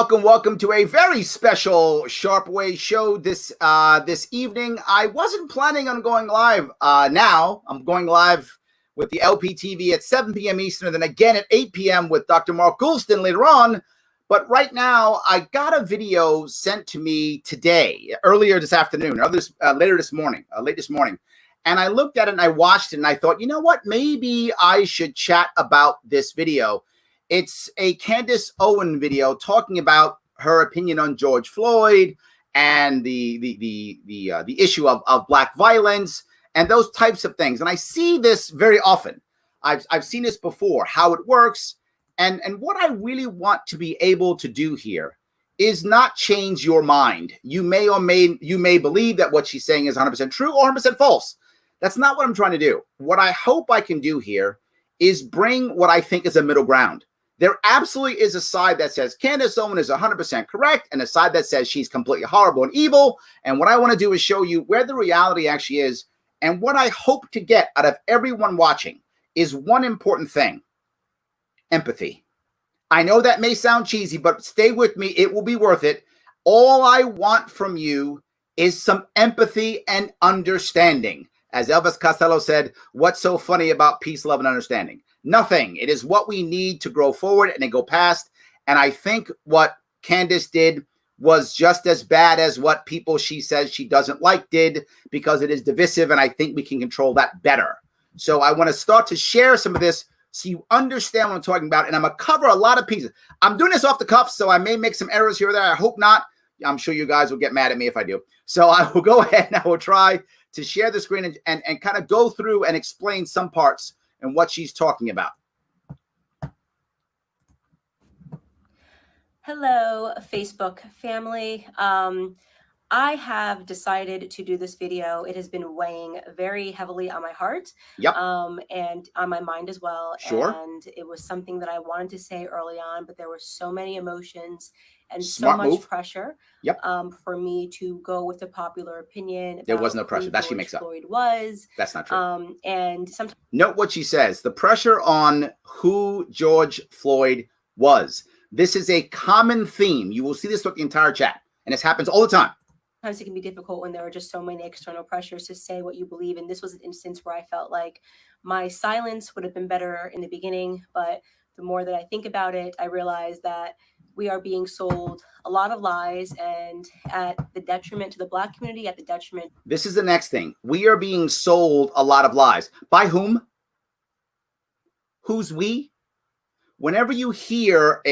Welcome to a very special Sharpe Way show this evening. I wasn't planning on going live. Now I'm going live with the LPTV at 7 p.m. Eastern, and then again at 8 p.m. with Dr. Mark Goulston later on. But right now, I got a video sent to me today, earlier this afternoon, late this morning. And I looked at it and I watched it and I thought, you know what? Maybe I should chat about this video. It's a Candace Owen video talking about her opinion on George Floyd and the issue of black violence and those types of things. And I see this very often. I've seen this before, how it works. And what I really want to be able to do here is not change your mind. You may believe that what she's saying is 100% true or 100% false. That's not what I'm trying to do. What I hope I can do here is bring what I think is a middle ground. There absolutely is a side that says Candace Owen is 100% correct and a side that says she's completely horrible and evil. And what I want to do is show you where the reality actually is. And what I hope to get out of everyone watching is one important thing: empathy. I know that may sound cheesy, but stay with me. It will be worth it. All I want from you is some empathy and understanding. As Elvis Costello said, what's so funny about peace, love, and understanding? Nothing. It is what we need to grow forward and then go past. And I think what Candace did was just as bad as what people she says she doesn't like did, because it is divisive, and I think we can control that better. So I want to start to share some of this so you understand what I'm talking about, and I'm going to cover a lot of pieces. I'm doing this off the cuff, so I may make some errors here or there. I hope not. I'm sure you guys will get mad at me if I do. So I will go ahead and I will try to share the screen and kind of go through and explain some parts and what she's talking about. Hello, Facebook family. I have decided to do this video. It has been weighing very heavily on my heart, Yep. And on my mind as well. Sure. And it was something that I wanted to say early on, but there were so many emotions and Smart so much move. pressure. Yep. For me to go with the popular opinion. There was no about pressure. who That she George makes up. Floyd was. That's not true. And sometimes Note what she says. The pressure on who George Floyd was. This is a common theme. You will see this throughout the entire chat, and this happens all the time. Sometimes it can be difficult when there are just so many external pressures to say what you believe. And this was an instance where I felt like my silence would have been better in the beginning. But the more that I think about it, I realize that we are being sold a lot of lies, and at the detriment to the Black community, at the detriment. This is the next thing. We are being sold a lot of lies. By whom? Who's we? Whenever you hear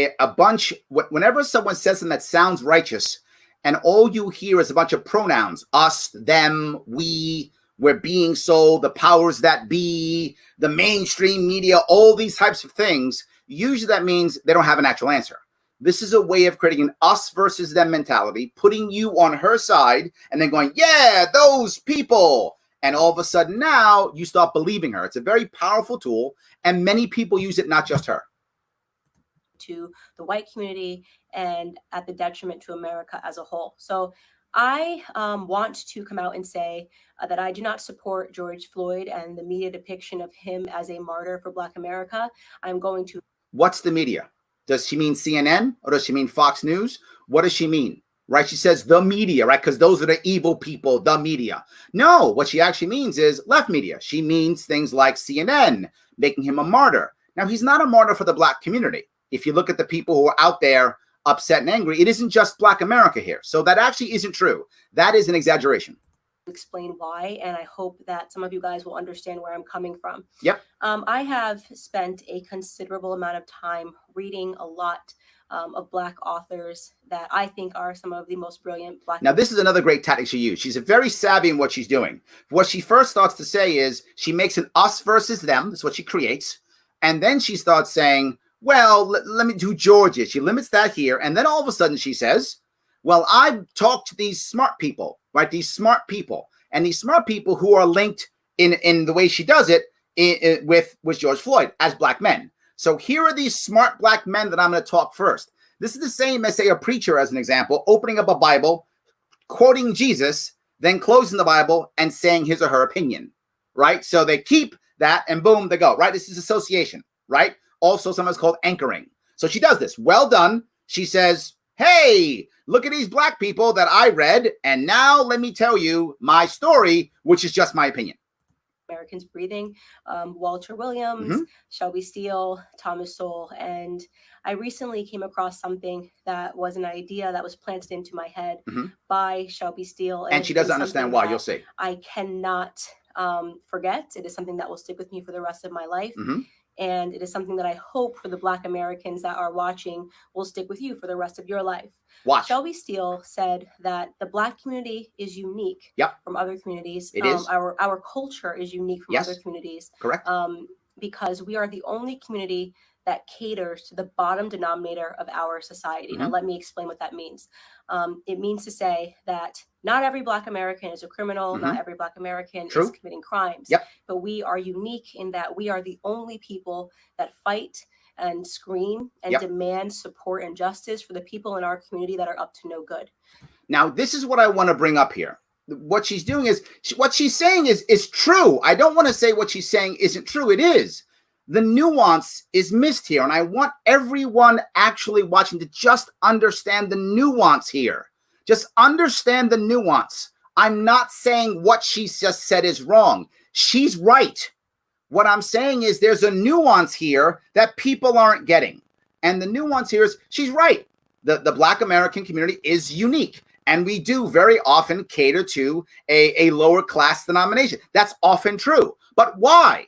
whenever someone says something that sounds righteous, and all you hear is a bunch of pronouns, us, them, we're being sold, the powers that be, the mainstream media, all these types of things, usually that means they don't have an actual answer. This is a way of creating an us versus them mentality, putting you on her side, and then going, yeah, those people. And all of a sudden now you start believing her. It's a very powerful tool, and many people use it, not just her. To the white community and at the detriment to America as a whole. So I want to come out and say that I do not support George Floyd and the media depiction of him as a martyr for Black America. I'm going to. What's the media? Does she mean CNN or does she mean Fox News? What does she mean? Right? She says the media, right? Because those are the evil people, the media. No, what she actually means is left media. She means things like CNN, making him a martyr. Now, he's not a martyr for the Black community. If you look at the people who are out there upset and angry, it isn't just Black America here. So that actually isn't true. That is an exaggeration. Explain why, and I hope that some of you guys will understand where I'm coming from. Yep. I have spent a considerable amount of time reading a lot of Black authors that I think are some of the most brilliant Black. Now, this is another great tactic she used. She's very savvy in what she's doing. What she first starts to say is she makes an us versus them. That's what she creates. And then she starts saying, well, let me do Georgia. She limits that here. And then all of a sudden she says, well, I've talked to these smart people, right? These smart people. And these smart people who are linked in the way she does it with George Floyd as black men. So here are these smart black men that I'm going to talk first. This is the same as, say, a preacher, as an example, opening up a Bible, quoting Jesus, then closing the Bible and saying his or her opinion, right? So they keep that and boom, they go, right? This is association, right? Also sometimes called anchoring. So she does this. Well done. She says, hey, look at these black people that I read, and now let me tell you my story, which is just my opinion. Americans Breathing, Walter Williams, Shelby Steele, Thomas Sowell. And I recently came across something that was an idea that was planted into my head by Shelby Steele. And she doesn't understand why, you'll see. I cannot forget. It is something that will stick with me for the rest of my life. And it is something that I hope for the Black Americans that are watching will stick with you for the rest of your life. Watch. Shelby Steele said that the Black community is unique from other communities. It is. Our culture is unique from other communities. Correct. Because we are the only community that caters to the bottom denominator of our society. Now, let me explain what that means. It means to say that not every Black American is a criminal. Not every Black American is committing crimes. But we are unique in that we are the only people that fight and scream and demand support and justice for the people in our community that are up to no good. Now, this is what I want to bring up here. What she's doing is, what she's saying is true. I don't want to say what she's saying isn't true. It is. The nuance is missed here. And I want everyone actually watching to just understand the nuance here. Just understand the nuance. I'm not saying what she just said is wrong. She's right. What I'm saying is there's a nuance here that people aren't getting. And the nuance here is she's right. The Black American community is unique. And we do very often cater to a lower class denomination. That's often true. But why?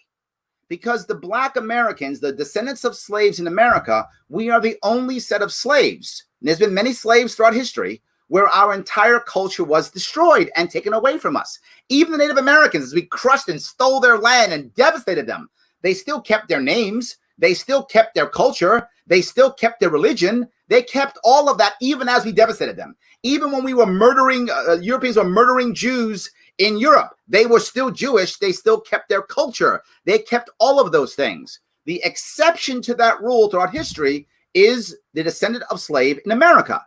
Because the Black Americans, the descendants of slaves in America, we are the only set of slaves. And there's been many slaves throughout history where our entire culture was destroyed and taken away from us. Even the Native Americans, as we crushed and stole their land and devastated them, they still kept their names. They still kept their culture. They still kept their religion. They kept all of that even as we devastated them. Even when we were murdering, Europeans were murdering Jews in Europe, they were still Jewish. They still kept their culture. They kept all of those things. The exception to that rule throughout history is the descendant of slave in America.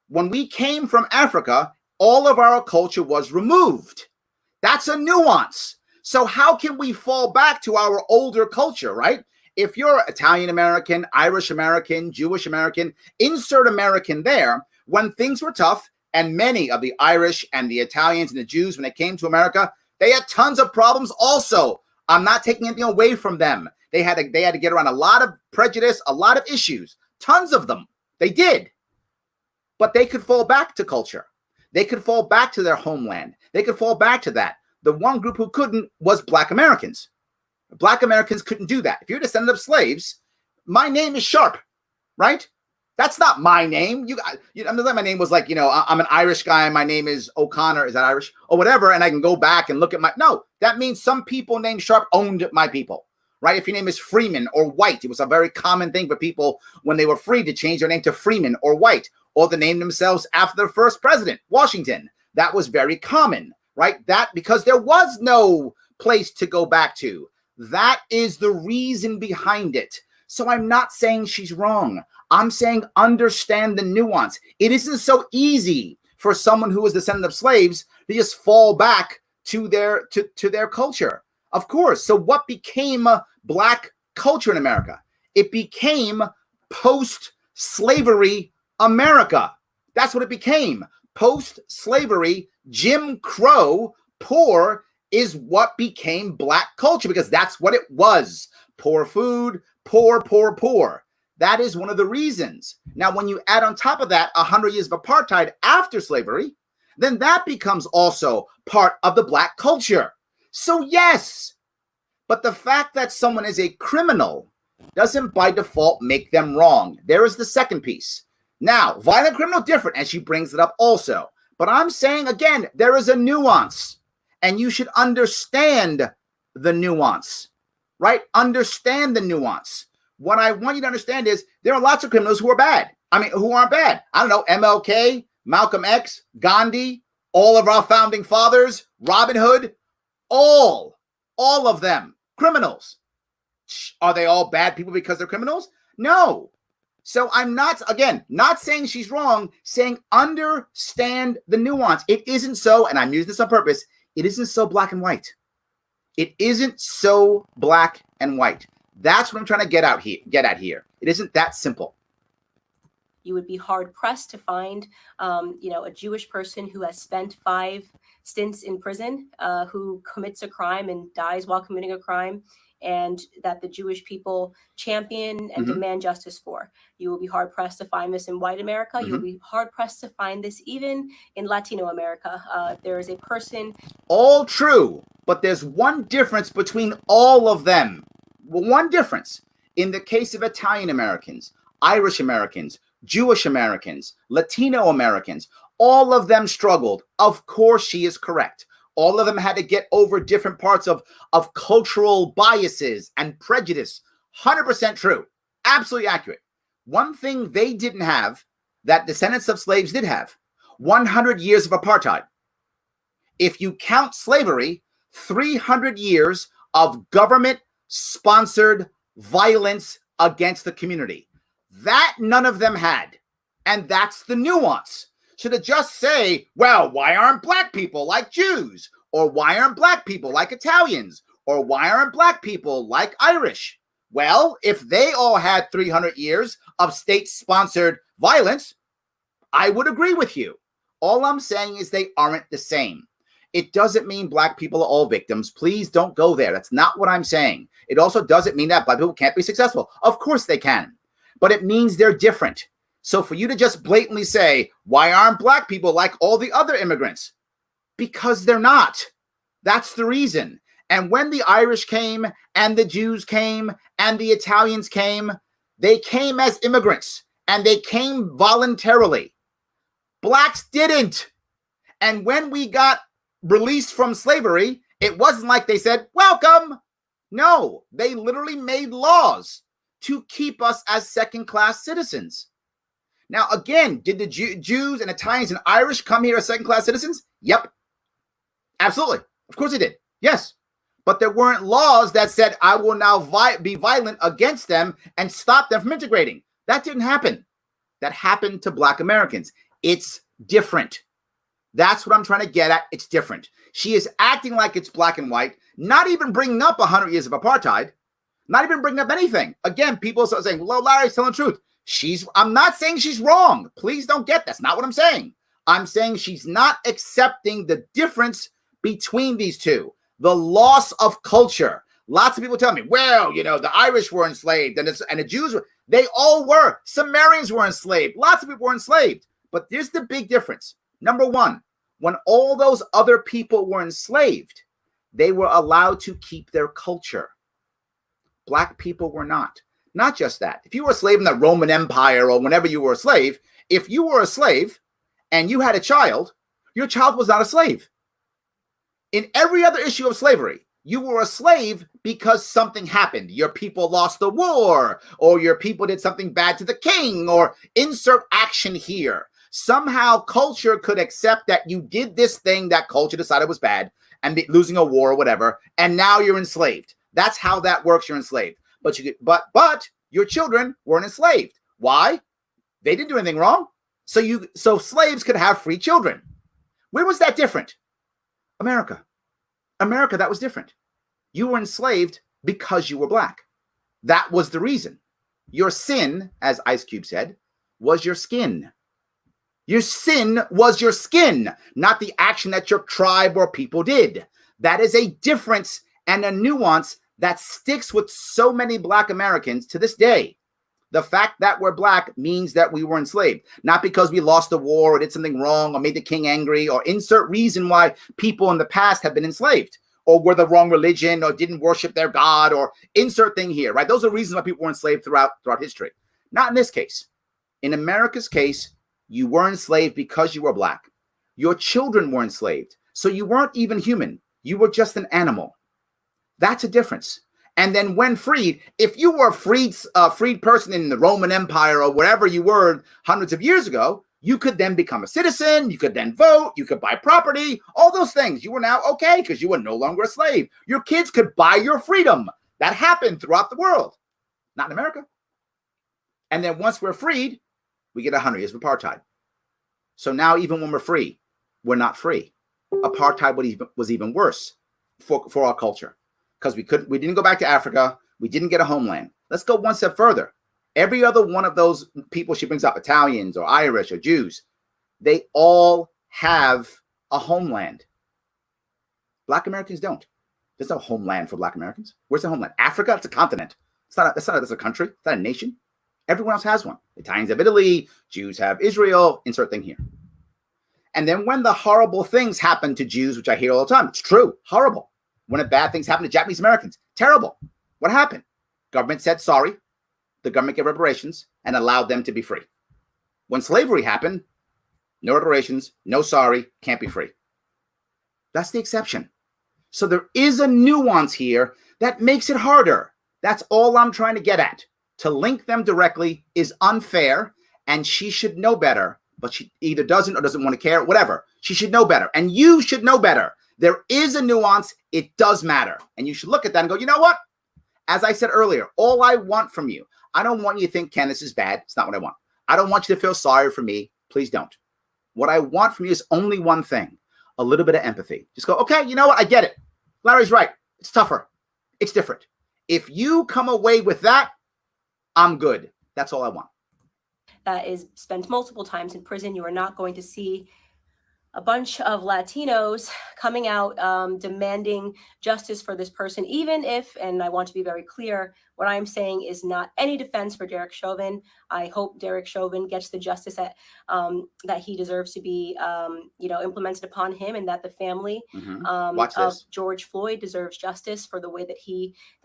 When we came from Africa, all of our culture was removed. That's a nuance. So how can we fall back to our older culture, right? If you're Italian American, Irish American, Jewish American, insert American there, when things were tough, and many of the Irish and the Italians and the Jews, when they came to America, they had tons of problems also. I'm not taking anything away from them. They had to get around a lot of prejudice, a lot of issues, tons of them. They did. But they could fall back to culture. They could fall back to their homeland. They could fall back to that. The one group who couldn't was Black Americans. Black Americans couldn't do that. If you're a descendant of slaves, my name is Sharpe, right? That's not my name. I'm not, my name was like, I'm an Irish guy. My name is O'Connor. Is that Irish? Or whatever. And I can go back and look at no, that means some people named Sharpe owned my people, right? If your name is Freeman or White, it was a very common thing for people when they were free to change their name to Freeman or White, or to name themselves after their first president, Washington. That was very common, right? That because there was no place to go back to. That is the reason behind it. So I'm not saying she's wrong. I'm saying understand the nuance. It isn't so easy for someone who was descendant of slaves to just fall back to their culture. Of course. So what became Black culture in America? It became post-slavery America. That's what it became. Post-slavery, Jim Crow, poor is what became Black culture, because that's what it was. Poor food, poor, poor, poor. That is one of the reasons. Now, when you add on top of that 100 years of apartheid after slavery, then that becomes also part of the Black culture. So yes, but the fact that someone is a criminal doesn't by default make them wrong. There is the second piece. Now, violent criminal, different, and she brings it up also. But I'm saying, again, there is a nuance, and you should understand the nuance, right? Understand the nuance. What I want you to understand is there are lots of criminals who are bad. Who aren't bad. I don't know, MLK, Malcolm X, Gandhi, all of our founding fathers, Robin Hood, all All of them criminals. Are they all bad people because they're criminals? No. So I'm not, again, not saying she's wrong, saying understand the nuance. It isn't so, and I'm using this on purpose, it isn't so black and white. It isn't so black and white. That's what I'm trying to get at here. It isn't that simple. You would be hard pressed to find, a Jewish person who has spent 5 stints in prison, who commits a crime and dies while committing a crime, and that the Jewish people champion and demand justice for. You will be hard pressed to find this in white America. You will be hard pressed to find this even in Latino America. There is a person. All true, but there's one difference between all of them. One difference. In the case of Italian Americans, Irish Americans, Jewish Americans, Latino Americans, all of them struggled. Of course, she is correct. All of them had to get over different parts of cultural biases and prejudice. 100% true. Absolutely accurate. One thing they didn't have that descendants of slaves did have, 100 years of apartheid. If you count slavery, 300 years of government-sponsored violence against the community. That none of them had. And that's the nuance. So to just say, well, why aren't black people like Jews? Or why aren't black people like Italians? Or why aren't black people like Irish? Well, if they all had 300 years of state-sponsored violence, I would agree with you. All I'm saying is they aren't the same. It doesn't mean black people are all victims. Please don't go there. That's not what I'm saying. It also doesn't mean that black people can't be successful. Of course they can. But it means they're different. So for you to just blatantly say, why aren't black people like all the other immigrants? Because they're not. That's the reason. And when the Irish came and the Jews came and the Italians came, they came as immigrants and they came voluntarily. Blacks didn't. And when we got released from slavery, it wasn't like they said, welcome. No, they literally made laws to keep us as second-class citizens. Now, again, did the Jews and Italians and Irish come here as second-class citizens? Yep. Absolutely. Of course they did. Yes. But there weren't laws that said, I will now be violent against them and stop them from integrating. That didn't happen. That happened to black Americans. It's different. That's what I'm trying to get at. It's different. She is acting like it's black and white, not even bringing up 100 years of apartheid, not even bringing up anything. Again, people start saying, well, Larry's telling the truth. I'm not saying she's wrong. Please don't get that's not what I'm saying. I'm saying she's not accepting the difference between these two. The loss of culture. Lots of people tell me, well, the Irish were enslaved and the Jews were. They all were. Sumerians were enslaved. Lots of people were enslaved. But there's the big difference. Number one, when all those other people were enslaved, they were allowed to keep their culture. Black people were not. Not just that. If you were a slave in the Roman Empire or whenever you were a slave, if you were a slave and you had a child, your child was not a slave. In every other issue of slavery, you were a slave because something happened. Your people lost the war, or your people did something bad to the king, or insert action here. Somehow culture could accept that you did this thing that culture decided was bad, and losing a war or whatever, and now you're enslaved. That's how that works. You're enslaved. But your children weren't enslaved. Why? They didn't do anything wrong. So slaves could have free children. Where was that different? America, that was different. You were enslaved because you were black. That was the reason. Your sin, as Ice Cube said, was your skin. Your sin was your skin, not the action that your tribe or people did. That is a difference and a nuance that sticks with so many black Americans to this day. The fact that we're black means that we were enslaved, not because we lost the war or did something wrong or made the king angry or insert reason why people in the past have been enslaved or were the wrong religion or didn't worship their God or insert thing here, right? Those are reasons why people were enslaved throughout history. Not in this case. In America's case, you were enslaved because you were black. Your children were enslaved. So you weren't even human. You were just an animal. That's a difference. And then when freed, if you were a freed person in the Roman Empire or wherever you were hundreds of years ago, You could then become a citizen. You could then vote. You could buy property, all those things. You were now okay because you were no longer a slave. Your kids could buy your freedom. That happened throughout the world, not in America. And then once we're freed, we get 100 years of apartheid. So now even when we're free, we're not free. Apartheid was even worse for our culture because we didn't go back to Africa. We didn't get a homeland. Let's go one step further. Every other one of those people she brings up, Italians or Irish or Jews, they all have a homeland. Black Americans don't. There's no homeland for Black Americans. Where's the homeland? Africa? It's a continent. That's a country. It's not a nation. Everyone else has one. Italians have Italy. Jews have Israel. Insert thing here. And then when the horrible things happen to Jews, which I hear all the time, it's true, horrible. When the bad things happen to Japanese Americans, terrible. What happened? Government said sorry. The government gave reparations and allowed them to be free. When slavery happened, no reparations, no sorry, can't be free. That's the exception. So there is a nuance here that makes it harder. That's all I'm trying to get at. To link them directly is unfair, and she should know better, but she either doesn't or doesn't want to care, whatever. She should know better, and you should know better. There is a nuance. It does matter, and you should look at that and go, you know what? As I said earlier, all I want from you, I don't want you to think Candace is bad. It's not what I want. I don't want you to feel sorry for me. Please don't. What I want from you is only one thing, a little bit of empathy. Just go, okay, you know what? I get it. Larry's right. It's tougher. It's different. If you come away with that, I'm good. That's all I want. That is spent multiple times in prison. You are not going to see a bunch of Latinos coming out demanding justice for this person, even if, and I want to be very clear, what I'm saying is not any defense for Derek Chauvin. I hope Derek Chauvin gets the justice that he deserves to be, implemented upon him, and that the family of George Floyd deserves justice for the way that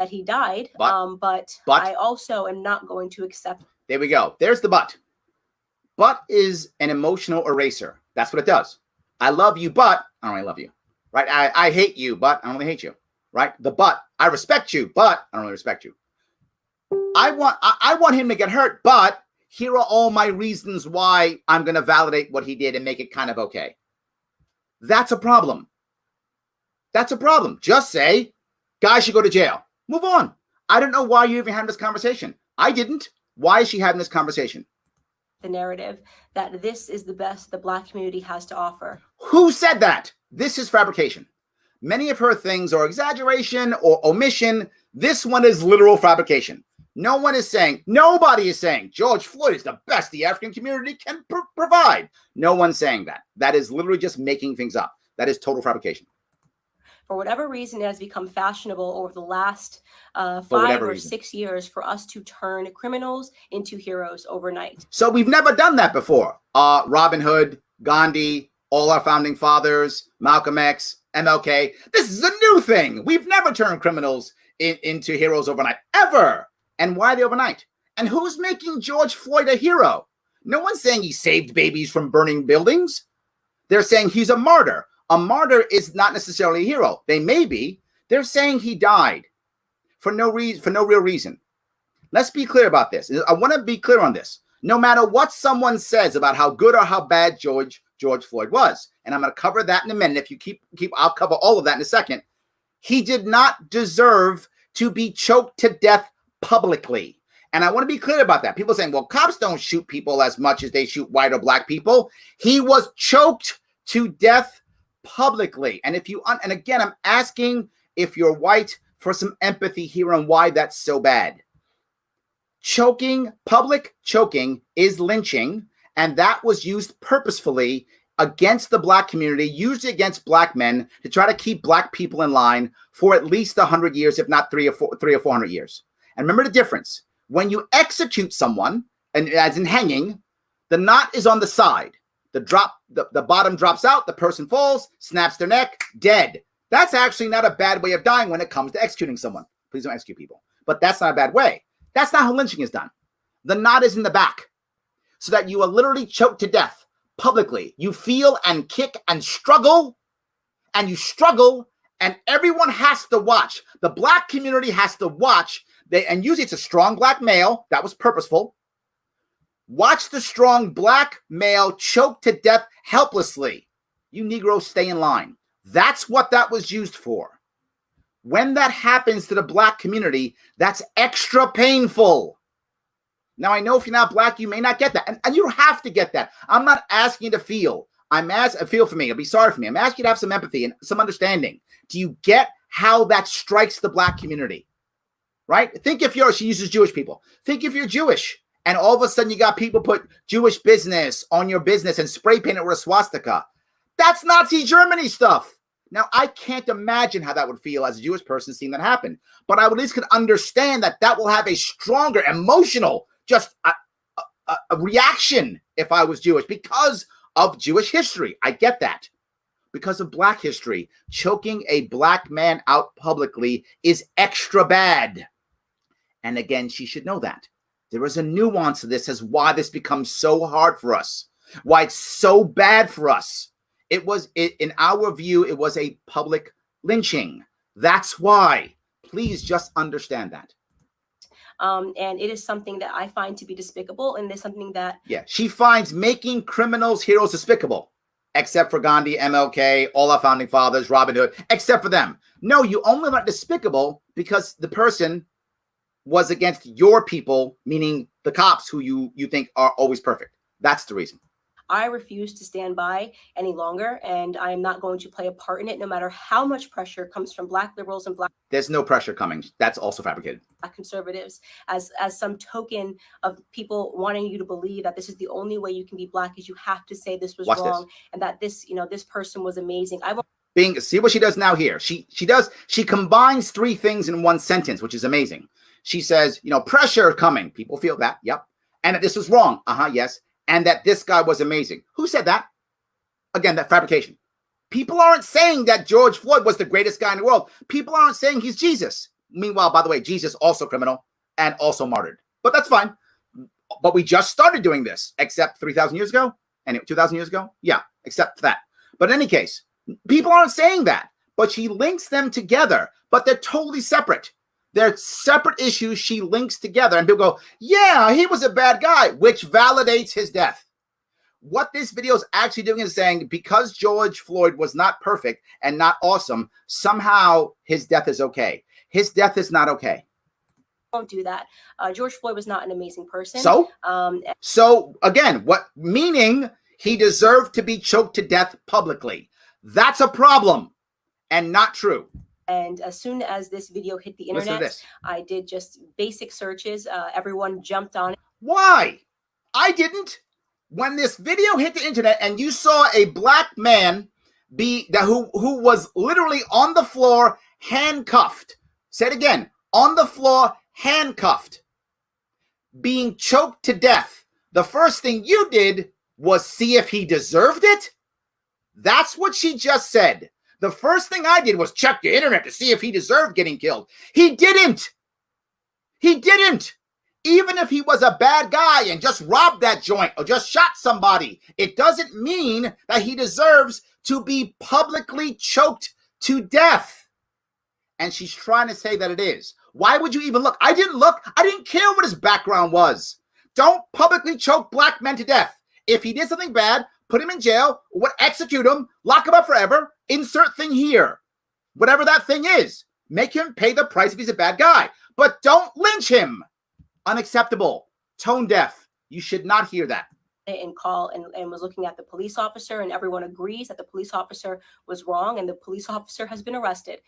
he died. But I also am not going to accept. There we go. There's the but. But is an emotional eraser. That's what it does. I love you, but I don't really love you, right? I hate you, but I don't really hate you, right? The but. I respect you, but I don't really respect you. I want him to get hurt, but here are all my reasons why I'm going to validate what he did and make it kind of okay. That's a problem. That's a problem. Just say, guy should go to jail. Move on. I don't know why you even having this conversation. I didn't. Why is she having this conversation? The narrative that this is the best the Black community has to offer. Who said that? This is fabrication. Many of her things are exaggeration or omission. This one is literal fabrication. Nobody is saying George Floyd is the best the African community can provide. No one's saying that. That is literally just making things up. That is total fabrication. For whatever reason, it has become fashionable over the last 5 or 6 years for us to turn criminals into heroes overnight. So we've never done that before. Robin Hood, Gandhi, all our founding fathers, Malcolm X, MLK. This is a new thing. We've never turned criminals into heroes overnight, ever. And why the overnight? And who's making George Floyd a hero? No one's saying he saved babies from burning buildings. They're saying he's a martyr. A martyr is not necessarily a hero. They may be. They're saying he died for no real reason. Let's be clear about this. I want to be clear on this. No matter what someone says about how good or how bad George Floyd was, and I'm going to cover that in a minute. If you keep, I'll cover all of that in a second. He did not deserve to be choked to death publicly. And I want to be clear about that. People saying, well, cops don't shoot people as much as they shoot white or black people. He was choked to death publicly. And and again, I'm asking if you're white for some empathy here on why that's so bad. Public choking is lynching, and that was used purposefully against the black community, usually against black men, to try to keep black people in line for at least 100 years, if not 300 or 400 years. And remember the difference. When you execute someone, and as in hanging, the knot is on the side. The bottom drops out, the person falls, snaps their neck, dead. That's actually not a bad way of dying when it comes to executing someone. Please don't execute people. But that's not a bad way. That's not how lynching is done. The knot is in the back so that you are literally choked to death publicly. You feel and kick and struggle, and everyone has to watch. The black community has to watch. And usually it's a strong black male. That was purposeful. Watch the strong black male choke to death helplessly. You Negroes stay in line. That's what that was used for. When that happens to the black community, that's extra painful. Now, I know if you're not black, you may not get that. And you don't have to get that. I'm not asking you to feel. Feel for me. I'll be sorry for me. I'm asking you to have some empathy and some understanding. Do you get how that strikes the black community? Right? Think if she uses Jewish people. Think if you're Jewish and all of a sudden you got people put Jewish business on your business and spray paint it with a swastika. That's Nazi Germany stuff. Now, I can't imagine how that would feel as a Jewish person seeing that happen. But I at least could understand that will have a stronger emotional, just a reaction if I was Jewish because of Jewish history. I get that. Because of black history, choking a black man out publicly is extra bad. And again, she should know that. There is a nuance to this as why this becomes so hard for us, why it's so bad for us. In our view, it was a public lynching. That's why. Please just understand that. And it is something that I find to be despicable, and it's something that... Yeah, she finds making criminals heroes despicable, except for Gandhi, MLK, all our founding fathers, Robin Hood, except for them. No, you only find despicable because the person was against your people, meaning the cops who you think are always perfect. That's the reason. I refuse to stand by any longer, and I am not going to play a part in it, no matter how much pressure comes from black liberals and black... There's no pressure coming. That's also fabricated. Conservatives as some token of people wanting you to believe that this is the only way you can be black, is you have to say this was wrong and that this person was amazing. See what she does now here. She combines three things in one sentence, which is amazing. She says, pressure coming. People feel that. Yep. And that this was wrong. Yes. And that this guy was amazing. Who said that? Again, that fabrication. People aren't saying that George Floyd was the greatest guy in the world. People aren't saying he's Jesus. Meanwhile, by the way, Jesus also criminal and also martyred. But that's fine. But we just started doing this, except 3,000 years ago and 2,000 years ago. Yeah, except for that. But in any case, people aren't saying that. But she links them together. But they're totally separate. They're separate issues she links together. And people go, yeah, he was a bad guy, which validates his death. What this video is actually doing is saying because George Floyd was not perfect and not awesome, somehow his death is okay. His death is not okay. Don't do that. George Floyd was not an amazing person. So again, what meaning he deserved to be choked to death publicly? That's a problem and not true. And as soon as this video hit the internet, I did just basic searches. Everyone jumped on it. Why? I didn't. When this video hit the internet and you saw a black man who was literally on the floor, handcuffed. Say it again. On the floor, handcuffed. Being choked to death. The first thing you did was see if he deserved it? That's what she just said. The first thing I did was check the internet to see if he deserved getting killed. He didn't. He didn't. Even if he was a bad guy and just robbed that joint or just shot somebody, it doesn't mean that he deserves to be publicly choked to death. And she's trying to say that it is. Why would you even look? I didn't look. I didn't care what his background was. Don't publicly choke black men to death. If he did something bad, put him in jail, execute him, lock him up forever, insert thing here. Whatever that thing is. Make him pay the price if he's a bad guy. But don't lynch him. Unacceptable. Tone deaf. You should not hear that. And call and was looking at the police officer, and everyone agrees that the police officer was wrong, and the police officer has been arrested.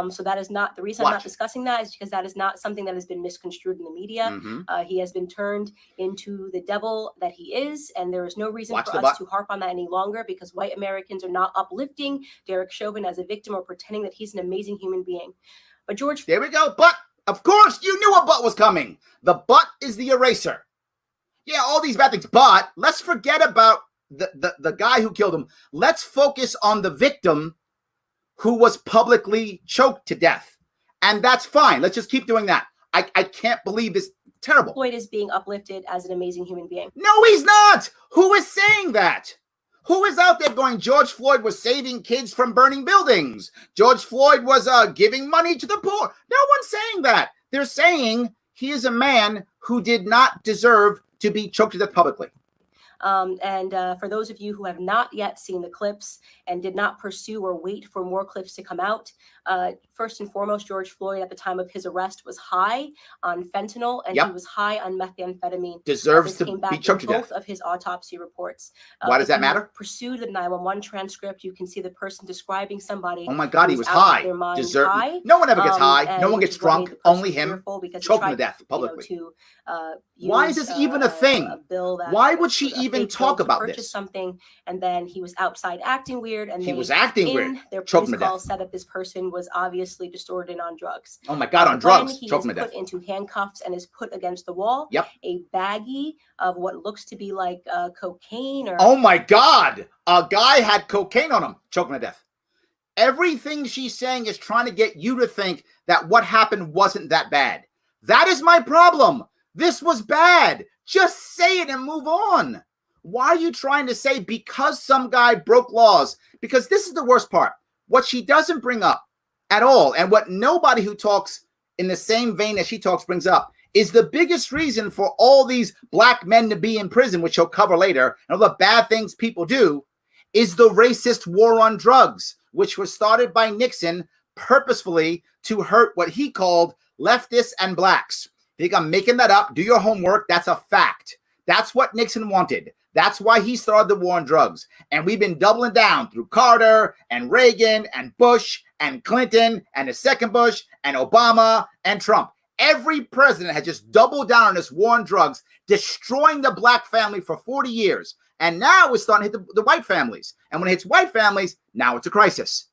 So that is not the reason I'm not discussing that, is because that is not something that has been misconstrued in the media. Mm-hmm. He has been turned into the devil that he is, and there is no reason for us to harp on that any longer, because white Americans are not uplifting Derek Chauvin as a victim or pretending that he's an amazing human being. But George, there we go. But of course, you knew a but was coming. The but is the eraser. Yeah, all these bad things, but let's forget about the guy who killed him. Let's focus on the victim who was publicly choked to death. And that's fine. Let's just keep doing that. I can't believe this. Terrible. Floyd is being uplifted as an amazing human being. No, he's not. Who is saying that? Who is out there going, George Floyd was saving kids from burning buildings? George Floyd was giving money to the poor. No one's saying that. They're saying he is a man who did not deserve to be choked to death publicly. For those of you who have not yet seen the clips and did not pursue or wait for more clips to come out, first and foremost, George Floyd at the time of his arrest was high on fentanyl and he was high on methamphetamine. Deserves to be choked to death. Both of his autopsy reports. Why does that matter? Pursue the 911 transcript. You can see the person describing somebody. Oh my God, he was high. High. No one ever gets high. No one gets drunk. Only him. Choked him to death publicly. Why is this even a thing? Why would she even talk about this? Something, and then he was outside acting weird, and he was acting weird. Their police call said that this person was obviously distorted and on drugs. Oh my God, on drugs. He is put into handcuffs and is put against the wall. Yep. A baggie of what looks to be like cocaine. Or oh my God, a guy had cocaine on him. Choke him to death. Everything she's saying is trying to get you to think that what happened wasn't that bad. That is my problem. This was bad. Just say it and move on. Why are you trying to say because some guy broke laws? Because this is the worst part. What she doesn't bring up at all, and what nobody who talks in the same vein as she talks brings up, is the biggest reason for all these black men to be in prison, which she'll cover later, and all the bad things people do, is the racist war on drugs, which was started by Nixon purposefully to hurt what he called leftists and blacks. If you think I'm making that up, do your homework. That's a fact. That's what Nixon wanted. That's why he started the war on drugs. And we've been doubling down through Carter and Reagan and Bush and Clinton and the second Bush and Obama and Trump. Every president has just doubled down on this war on drugs, destroying the black family for 40 years. And now it's starting to hit the white families. And when it hits white families, now it's a crisis.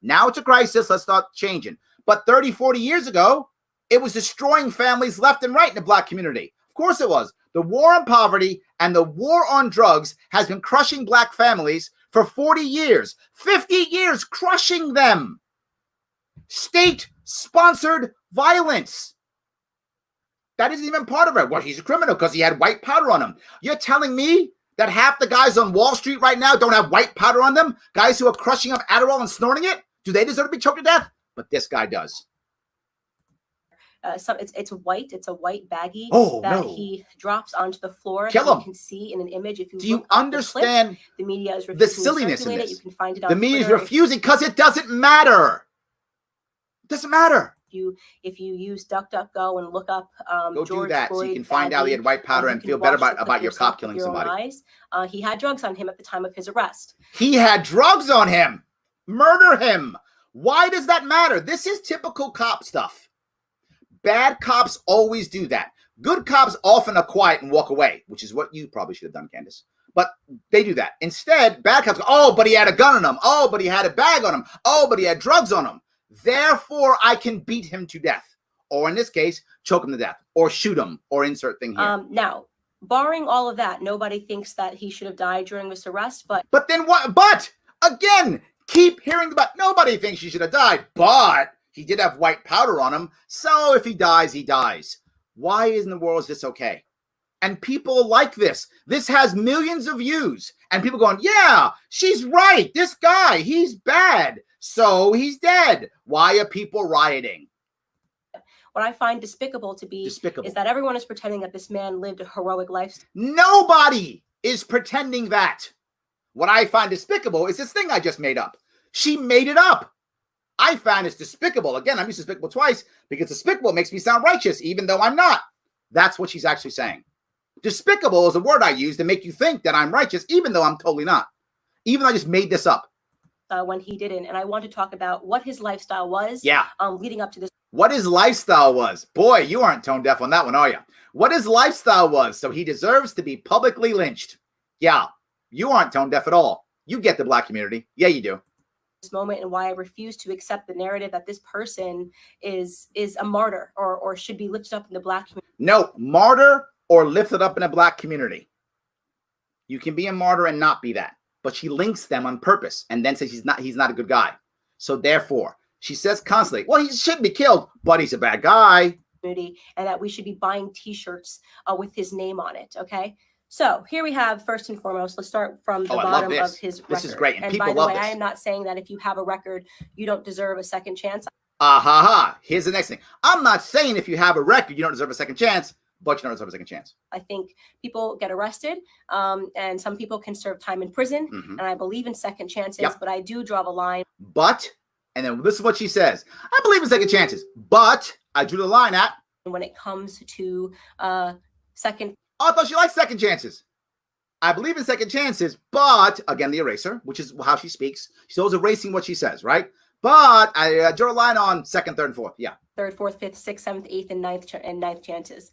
Now it's a crisis. Let's start changing. But 30, 40 years ago, it was destroying families left and right in the black community. Of course it was. The war on poverty and the war on drugs has been crushing black families for 40 years, 50 years, crushing them. State-sponsored violence. That isn't even part of it. Well, he's a criminal because he had white powder on him. You're telling me that half the guys on Wall Street right now don't have white powder on them? Guys who are crushing up Adderall and snorting it? Do they deserve to be choked to death? But this guy does. It's white. It's a white baggie he drops onto the floor. Kill him. You can see in an image. If you do you understand the media is refusing the silliness to circulate in this? You can find it on the media Twitter. Is refusing because it doesn't matter. It doesn't matter. If you use DuckDuckGo and look up Go George do that Floyd so you can find out he had white powder and feel better about your cop killing somebody. He had drugs on him at the time of his arrest. He had drugs on him. Murder him. Why does that matter? This is typical cop stuff. Bad cops always do that. Good cops often are quiet and walk away, which is what you probably should have done, Candace. But they do that. Instead, bad cops go, oh, but he had a gun on him. Oh, but he had a bag on him. Oh, but he had drugs on him. Therefore, I can beat him to death. Or in this case, choke him to death. Or shoot him. Or insert thing here. Now, barring all of that, nobody thinks that he should have died during this arrest. But then what? But, again, keep hearing about nobody thinks he should have died. But he did have white powder on him. So if he dies, he dies. Why in the world is this okay? And people like this. This has millions of views. And people going, yeah, she's right. This guy, he's bad. So he's dead. Why are people rioting? What I find despicable is that everyone is pretending that this man lived a heroic life. Nobody is pretending that. What I find despicable is this thing I just made up. She made it up. I found it's despicable. Again, I'm used despicable twice because despicable makes me sound righteous, even though I'm not. That's what she's actually saying. Despicable is a word I use to make you think that I'm righteous, even though I'm totally not. Even though I just made this up. When he didn't. And I want to talk about what his lifestyle was leading up to this. What his lifestyle was. Boy, you aren't tone deaf on that one, are you? What his lifestyle was. So he deserves to be publicly lynched. Yeah, you aren't tone deaf at all. You get the black community. Yeah, you do. Moment and why I refuse to accept the narrative that this person is a martyr or should be lifted up in the black community. No, martyr or lifted up in a black community. You can be a martyr and not be that. But she links them on purpose and then says he's not a good guy. So therefore, she says constantly, well, he shouldn't be killed, but he's a bad guy. And that we should be buying t-shirts with his name on it. Okay. So here we have, first and foremost, let's start from the bottom of his record. This is great, and people by the love way, this. I am not saying that if you have a record, you don't deserve a second chance. Here's the next thing. I'm not saying if you have a record, you don't deserve a second chance. but you don't deserve a second chance. I think people get arrested, and some people can serve time in prison, and I believe in second chances, but I do draw the line. But, and then this is what she says, I believe in second chances, but I drew the line at when it comes to second. Oh, I thought she liked second chances. I believe in second chances, but, again, the eraser, which is how she speaks. She's always erasing what she says, right? But I drew a line on second, third, and fourth. Yeah. Third, fourth, fifth, sixth, seventh, eighth, and ninth chances.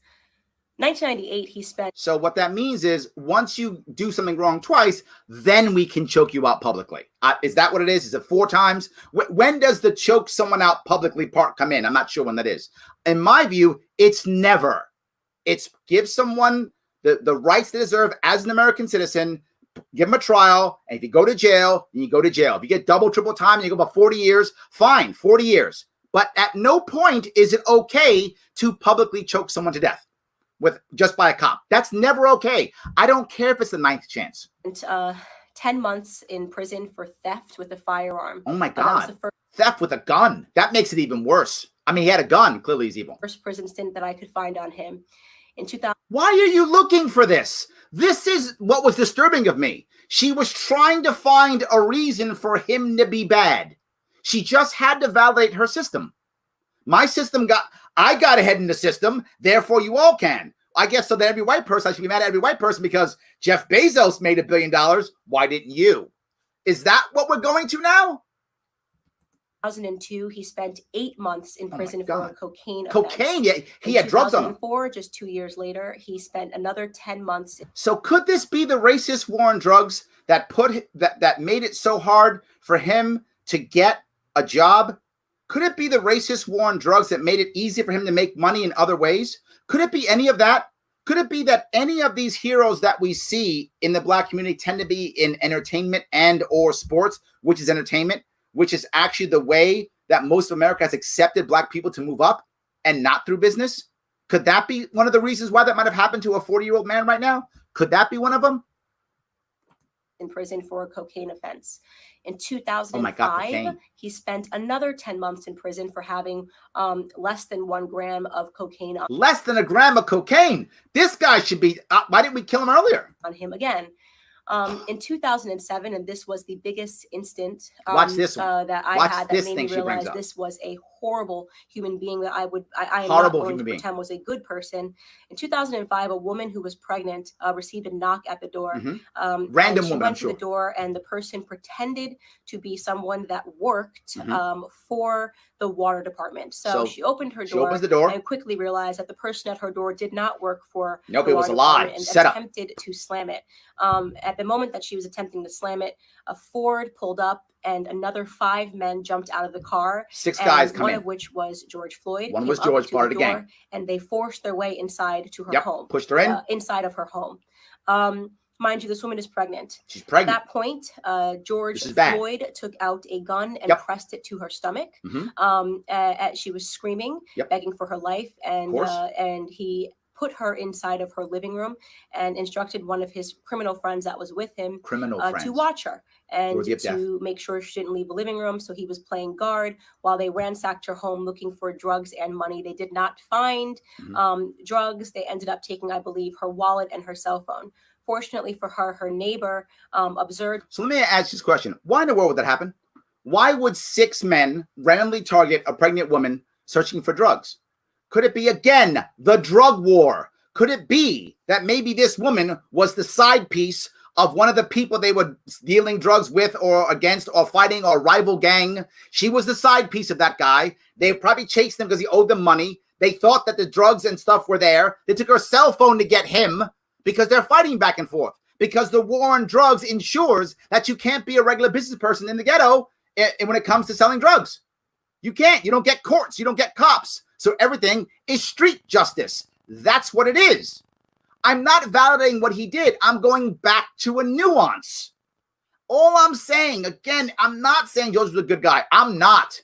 1998, he spent. So what that means is once you do something wrong twice, then we can choke you out publicly. Is that what it is? Is it 4 times? When does the choke someone out publicly part come in? I'm not sure when that is. In my view, it's never. It's give someone the rights they deserve as an American citizen, give them a trial, and if you go to jail, then you go to jail. If you get double, triple time, and you go about 40 years, fine, 40 years. But at no point is it okay to publicly choke someone to death with just by a cop. That's never okay. I don't care if it's the 9th chance. 10 months in prison for theft with a firearm. Oh my God. Theft with a gun. That makes it even worse. I mean, he had a gun. Clearly he's evil. First prison stint that I could find on him. In 2000. Why are you looking for this? This is what was disturbing of me. She was trying to find a reason for him to be bad. She just had to validate her system. My system I got ahead in the system, therefore you all can. I guess so that every white person, I should be mad at every white person because Jeff Bezos made $1 billion. Why didn't you? Is that what we're going to now? 2002, he spent 8 months in prison for a cocaine offense. Yeah, he had drugs on him. 2004, just 2 years later, he spent another 10 months. So could this be the racist war on drugs that that made it so hard for him to get a job? Could it be the racist war on drugs that made it easy for him to make money in other ways? Could it be any of that? Could it be that any of these heroes that we see in the Black community tend to be in entertainment and or sports, which is entertainment, which is actually the way that most of America has accepted Black people to move up and not through business? Could that be one of the reasons why that might have happened to a 40-year-old man right now? Could that be one of them? In prison for a cocaine offense. In 2005, he spent another 10 months in prison for having less than 1 gram of cocaine. Less than a gram of cocaine? This guy should be, why didn't we kill him earlier? On him again. In 2007, and this was the biggest instant Watch this one. That I had that made me realize this was a horrible human being that I am not going to pretend was a good person. In 2005, a woman who was pregnant received a knock at the door. Random woman, went to the door, and the person pretended to be someone that worked for the water department. So she opened her door, and quickly realized that the person at her door did not work for the water department and attempted to slam it. At the moment that she was attempting to slam it, a Ford pulled up and another 5 men jumped out of the car. 6 guys come in. One of which was George Floyd. One was George, part of the gang. And they forced their way inside to her home. Pushed her in. Inside of her home. Mind you, this woman is pregnant. She's pregnant. At that point, George Floyd took out a gun and pressed it to her stomach. She was screaming, begging for her life, and he put her inside of her living room and instructed one of his criminal friends that was with him to watch her and to make sure she didn't leave the living room. So he was playing guard while they ransacked her home looking for drugs and money. They did not find drugs. They ended up taking, I believe, her wallet and her cell phone. Fortunately for her, her neighbor observed. So let me ask you this question. Why in the world would that happen? Why would 6 men randomly target a pregnant woman searching for drugs? Could it be, again, the drug war? Could it be that maybe this woman was the side piece of one of the people they were dealing drugs with or against or fighting or rival gang? She was the side piece of that guy. They probably chased him because he owed them money. They thought that the drugs and stuff were there. They took her cell phone to get him because they're fighting back and forth. Because the war on drugs ensures that you can't be a regular business person in the ghetto when it comes to selling drugs. You can't. You don't get courts. You don't get cops. So everything is street justice. That's what it is. I'm not validating what he did. I'm going back to a nuance. All I'm saying, again, I'm not saying George was a good guy. I'm not.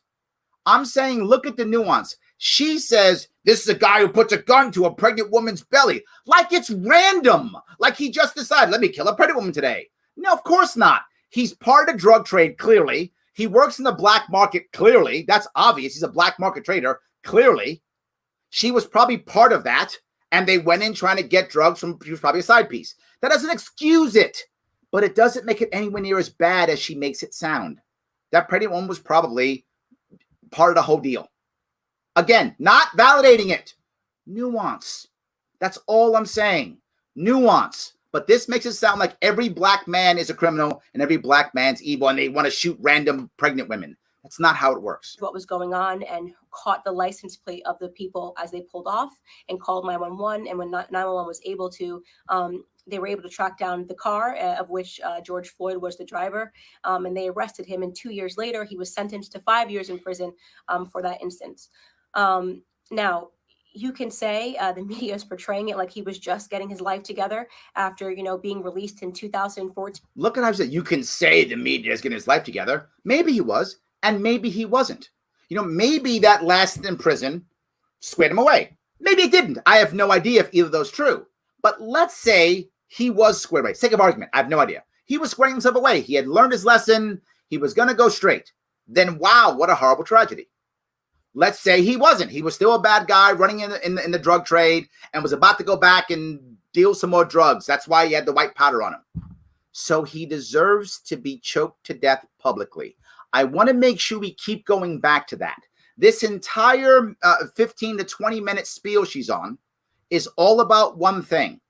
I'm saying look at the nuance. She says this is a guy who puts a gun to a pregnant woman's belly. Like it's random. Like he just decided, let me kill a pregnant woman today. No, of course not. He's part of the drug trade, clearly. He works in the black market, clearly. That's obvious. He's a black market trader. Clearly, she was probably part of that, And they went in trying to get drugs from, she was probably a side piece. That doesn't excuse it, but it doesn't make it anywhere near as bad as she makes it sound. That pregnant woman was probably part of the whole deal. Again, not validating it. Nuance. That's all I'm saying. Nuance. But this makes it sound like every black man is a criminal and every black man's evil and they want to shoot random pregnant women. That's not how it works. What was going on and caught the license plate of the people as they pulled off and called 911. And when 911 was able to, they were able to track down the car of which George Floyd was the driver. And they arrested him. And 2 years later, he was sentenced to 5 years in prison for that instance. Now, you can say the media is portraying it like he was just getting his life together after, being released in 2014. Look at how I said you can say the media is getting his life together. Maybe he was, and maybe he wasn't. Maybe that lasted in prison squared him away. Maybe it didn't. I have no idea if either of those is true. But let's say he was squared away. Sake of argument, I have no idea. He was squaring himself away. He had learned his lesson. He was going to go straight. Then, wow, what a horrible tragedy. Let's say he wasn't. He was still a bad guy running in the drug trade and was about to go back and deal some more drugs. That's why he had the white powder on him. So he deserves to be choked to death publicly. I want to make sure we keep going back to that. This entire 15 to 20 minute spiel she's on is all about one thing.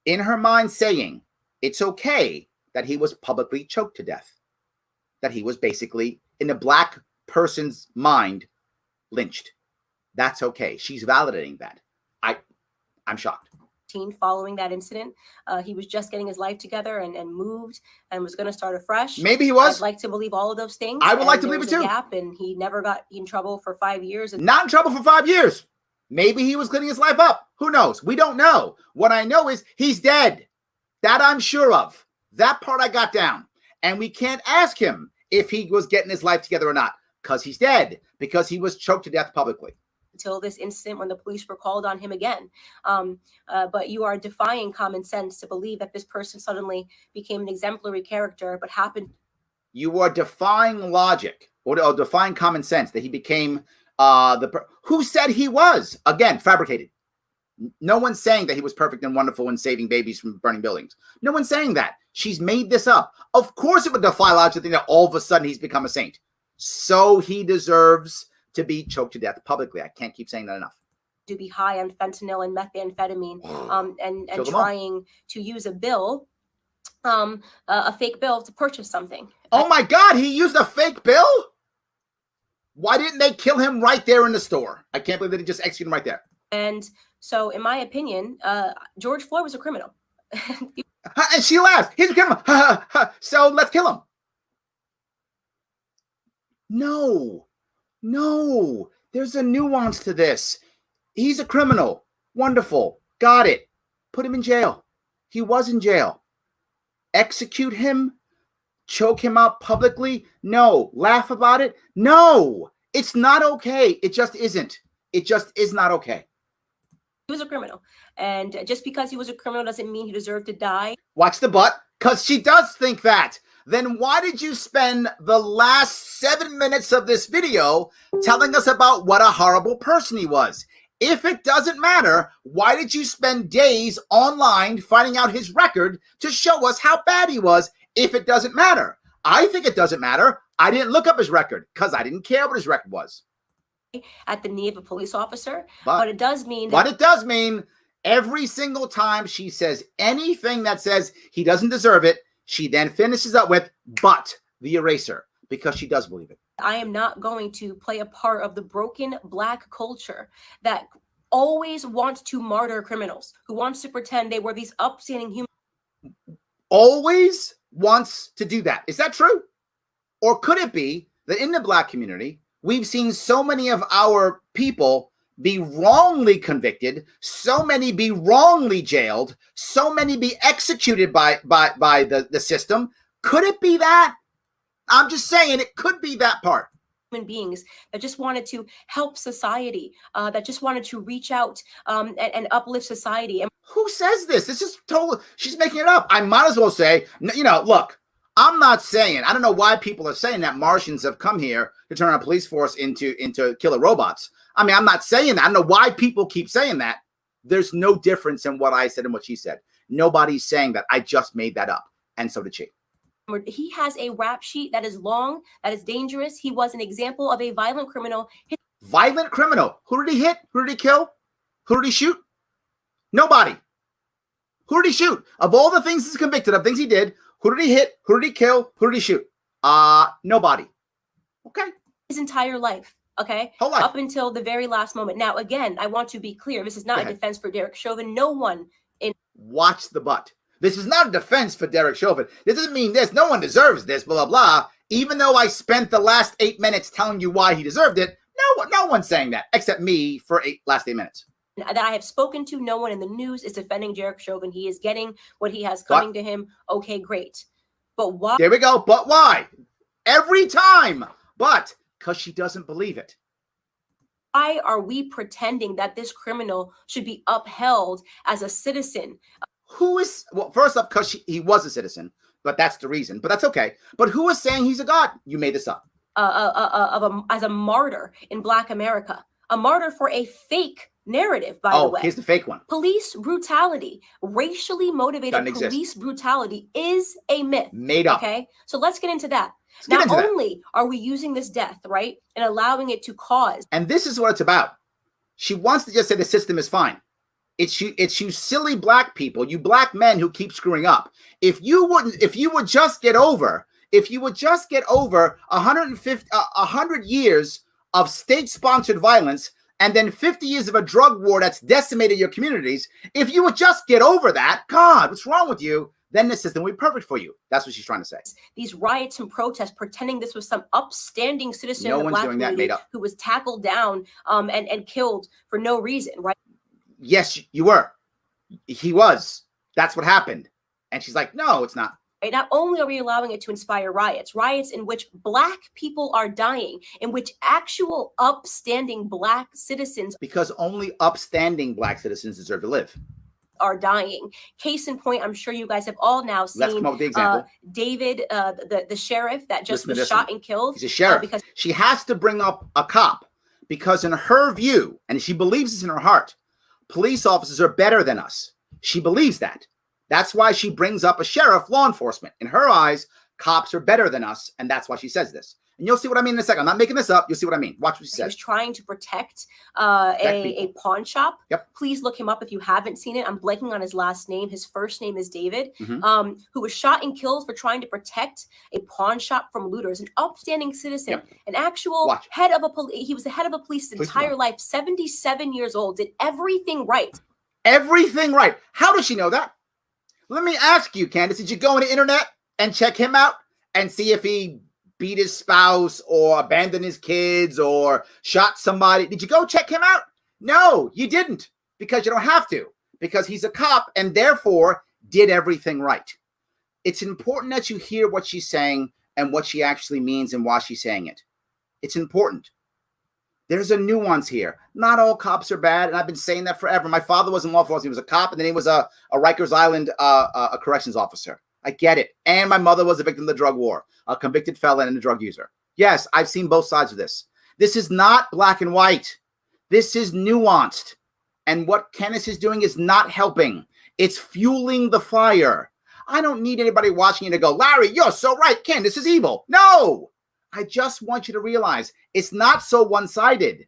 In her mind saying it's okay that he was publicly choked to death. That he was basically, in a black person's mind, lynched. That's okay. She's validating that. I'm shocked. Following that incident, he was just getting his life together and moved and was going to start afresh. Maybe he was. I'd like to believe all of those things. I would like to believe it too. Gap, and he never got in trouble for 5 years. Not in trouble for 5 years. Maybe he was cleaning his life up. Who knows? We don't know. What I know is he's dead. That I'm sure of. That part I got down. And we can't ask him if he was getting his life together or not. Because he's dead, because he was choked to death publicly. Until this incident when the police were called on him again. But you are defying common sense to believe that this person suddenly became an exemplary character, but happened. You are defying logic or defying common sense that he became who said he was? Again, fabricated. No one's saying that he was perfect and wonderful and saving babies from burning buildings. No one's saying that. She's made this up. Of course it would defy logic to think that all of a sudden he's become a saint. So he deserves to be choked to death publicly. I can't keep saying that enough. To be high on fentanyl and methamphetamine and trying to use a bill, a fake bill to purchase something. Oh my God, he used a fake bill? Why didn't they kill him right there in the store? I can't believe that he just executed him right there. And so, in my opinion, George Floyd was a criminal. And she laughs. He's a criminal. So let's kill him. No, there's a nuance to this. He's a criminal. Wonderful. Got it. Put him in jail. He was in jail. Execute him? Choke him out publicly? No. Laugh about it? No. It's not okay. It just isn't. It just is not okay. He was a criminal. And just because he was a criminal doesn't mean he deserved to die. Watch the butt, because she does think that. Then why did you spend the last 7 minutes of this video telling us about what a horrible person he was? If it doesn't matter, why did you spend days online finding out his record to show us how bad he was if it doesn't matter? I think it doesn't matter. I didn't look up his record because I didn't care what his record was. At the knee of a police officer, but it does mean every single time she says anything that says he doesn't deserve it, she then finishes up with, but the eraser, because she does believe it. I am not going to play a part of the broken black culture that always wants to martyr criminals, who wants to pretend they were these upstanding humans. Always wants to do that. Is that true? Or could it be that in the black community, we've seen so many of our people be wrongly convicted, so many be wrongly jailed, so many be executed by the system. Could it be that? I'm just saying it could be that part. Human beings that just wanted to help society, that just wanted to reach out and uplift society. And who says this? This is totally, she's making it up. I might as well say, look, I'm not saying, I don't know why people are saying that Martians have come here to turn our police force into killer robots. I mean, I'm not saying that. I don't know why people keep saying that. There's no difference in what I said and what she said. Nobody's saying that. I just made that up. And so did she. He has a rap sheet that is long, that is dangerous. He was an example of a violent criminal. Violent criminal. Who did he hit? Who did he kill? Who did he shoot? Nobody. Who did he shoot? Of all the things he's convicted of, things he did, who did he hit? Who did he kill? Who did he shoot? Nobody. Okay. His entire life. Okay. Whole life. Up until the very last moment. Now, again, I want to be clear. This is not a defense for Derek Chauvin. No one in. Watch the butt. This is not a defense for Derek Chauvin. This doesn't mean this. No one deserves this, blah, blah, blah. Even though I spent the last 8 minutes telling you why he deserved it, no one's saying that except me for last 8 minutes. That I have spoken to, no one in the news is defending Derek Chauvin. He is getting what he has coming to him. Okay, great. But why? There we go. But why? Every time. But because she doesn't believe it. Why are we pretending that this criminal should be upheld as a citizen? Who is, well, first off, because he was a citizen, but that's the reason. But that's okay. But who is saying he's a god? You made this up. As a martyr in Black America. A martyr for a fake narrative, by the way. Oh, here's the fake one. Police brutality, racially motivated police brutality is a myth. Made up. Okay, so let's get into that. Not only are we using this death, right, and allowing it to cause. And this is what it's about. She wants to just say the system is fine. It's you silly black people, you black men who keep screwing up. If you would just get over 100 years of state-sponsored violence and then 50 years of a drug war that's decimated your communities, if you would just get over that, God, what's wrong with you? Then the system will be perfect for you. That's what she's trying to say. These riots and protests, pretending this was some upstanding citizen of the Black community who was tackled down and killed for no reason, right? Yes, you were. He was. That's what happened. And she's like, no, it's not. Right? Not only are we allowing it to inspire riots in which Black people are dying, in which actual upstanding Black citizens, because only upstanding Black citizens deserve to live, are dying. Case in point, I'm sure you guys have all now seen. Let's come up with the example. David, the sheriff that just was shot and killed. He's a sheriff. Because she has to bring up a cop because in her view, and she believes this in her heart, police officers are better than us. She believes that. That's why she brings up a sheriff, law enforcement. In her eyes, cops are better than us, and that's why she says this. And you'll see what I mean in a second. I'm not making this up. You'll see what I mean. Watch what she says. He was trying to protect a pawn shop. Yep. Please look him up if you haven't seen it. I'm blanking on his last name. His first name is David, who was shot and killed for trying to protect a pawn shop from looters. An upstanding citizen, an actual head of a police. He was the head of a police his entire life, 77 years old, did everything right. Everything right. How does she know that? Let me ask you, Candace, did you go on the internet and check him out and see if he beat his spouse or abandoned his kids or shot somebody? Did you go check him out? No, you didn't, because you don't have to, because he's a cop and therefore did everything right. It's important that you hear what she's saying and what she actually means and why she's saying it. It's important. There's a nuance here. Not all cops are bad, and I've been saying that forever. My father was in law enforcement. He was a cop, and then he was a Rikers Island a corrections officer. I get it. And my mother was a victim of the drug war, a convicted felon and a drug user. Yes, I've seen both sides of this. This is not black and white. This is nuanced. And what Candace is doing is not helping. It's fueling the fire. I don't need anybody watching you to go, Larry, you're so right. Candace is evil. No. I just want you to realize it's not so one-sided.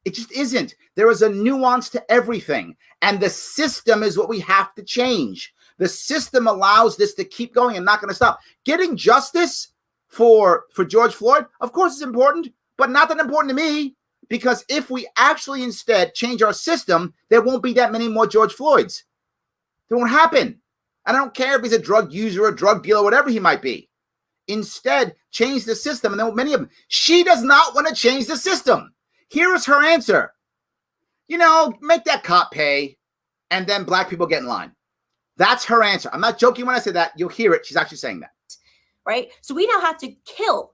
It just isn't. There is a nuance to everything. And the system is what we have to change. The system allows this to keep going and not going to stop. Getting justice for George Floyd, of course, is important, but not that important to me. Because if we actually instead change our system, there won't be that many more George Floyds. It won't happen. I don't care if he's a drug user, a drug dealer, whatever he might be. Instead, change the system. And then many of them, she does not want to change the system. Here is her answer. Make that cop pay and then black people get in line. That's her answer. I'm not joking when I say that. You'll hear it. She's actually saying that. Right? So we now have to kill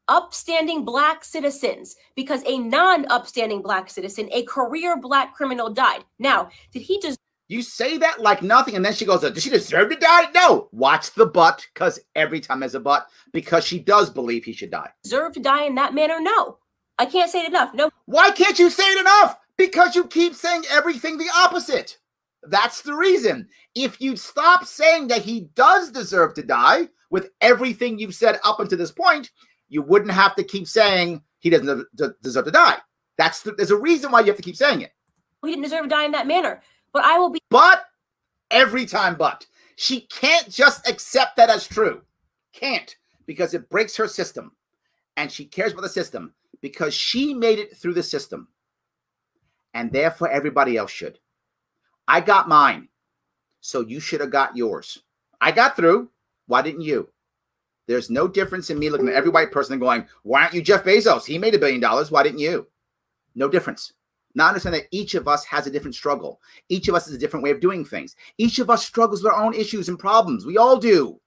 upstanding Black citizens because a non-upstanding Black citizen, a career Black criminal died. Now, did he just... You say that like nothing, and then she goes, does she deserve to die? No. Watch the but, because every time there's a but, because she does believe he should die. Deserve to die in that manner? No. I can't say it enough. No. Why can't you say it enough? Because you keep saying everything the opposite. That's the reason. If you stop saying that he does deserve to die with everything you've said up until this point, you wouldn't have to keep saying he doesn't deserve to die. There's a reason why you have to keep saying it. He didn't deserve to die in that manner. But I will be. But every time, but she can't just accept that as true. Can't, because it breaks her system. And she cares about the system because she made it through the system. And therefore, everybody else should. I got mine, so you should have got yours. I got through. Why didn't you? There's no difference in me looking at every white person and going, why aren't you Jeff Bezos? He made $1 billion. Why didn't you? No difference. Now understand that each of us has a different struggle. Each of us has a different way of doing things. Each of us struggles with our own issues and problems. We all do.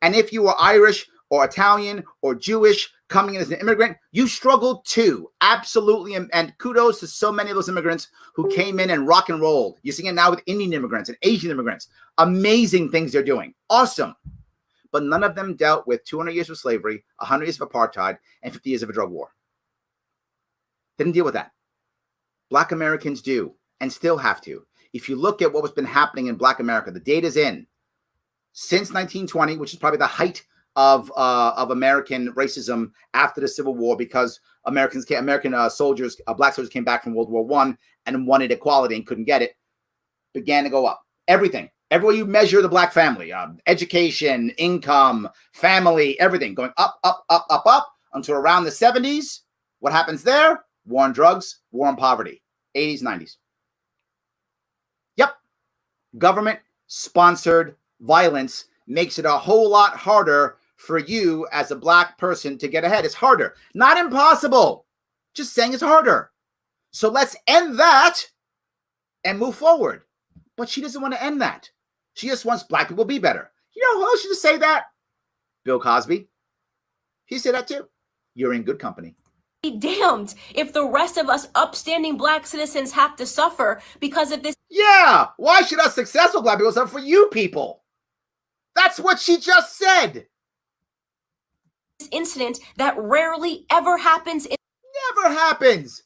And if you are Irish or Italian or Jewish coming in as an immigrant, you struggled too. Absolutely. And kudos to so many of those immigrants who came in and rock and rolled. You're seeing it now with Indian immigrants and Asian immigrants. Amazing things they're doing. Awesome. But none of them dealt with 200 years of slavery, 100 years of apartheid, and 50 years of a drug war. They didn't deal with that. Black Americans do and still have to. If you look at what has been happening in Black America, the data's in. Since 1920, which is probably the height of American racism after the Civil War, because Black soldiers came back from World War I and wanted equality and couldn't get it, began to go up. Everything. Everywhere you measure the Black family, education, income, family, everything going up, up, up, up, up until around the 70s. What happens there? War on drugs, war on poverty. 80s, 90s. Yep. Government-sponsored violence makes it a whole lot harder for you as a Black person to get ahead. It's harder. Not impossible. Just saying it's harder. So let's end that and move forward. But she doesn't want to end that. She just wants Black people to be better. You know who else used to say that? Bill Cosby. He said that too. You're in good company. Be damned if the rest of us upstanding Black citizens have to suffer because of this. Yeah. Why should us successful Black people suffer for you people? That's what she just said. Incident that rarely ever happens. Never happens.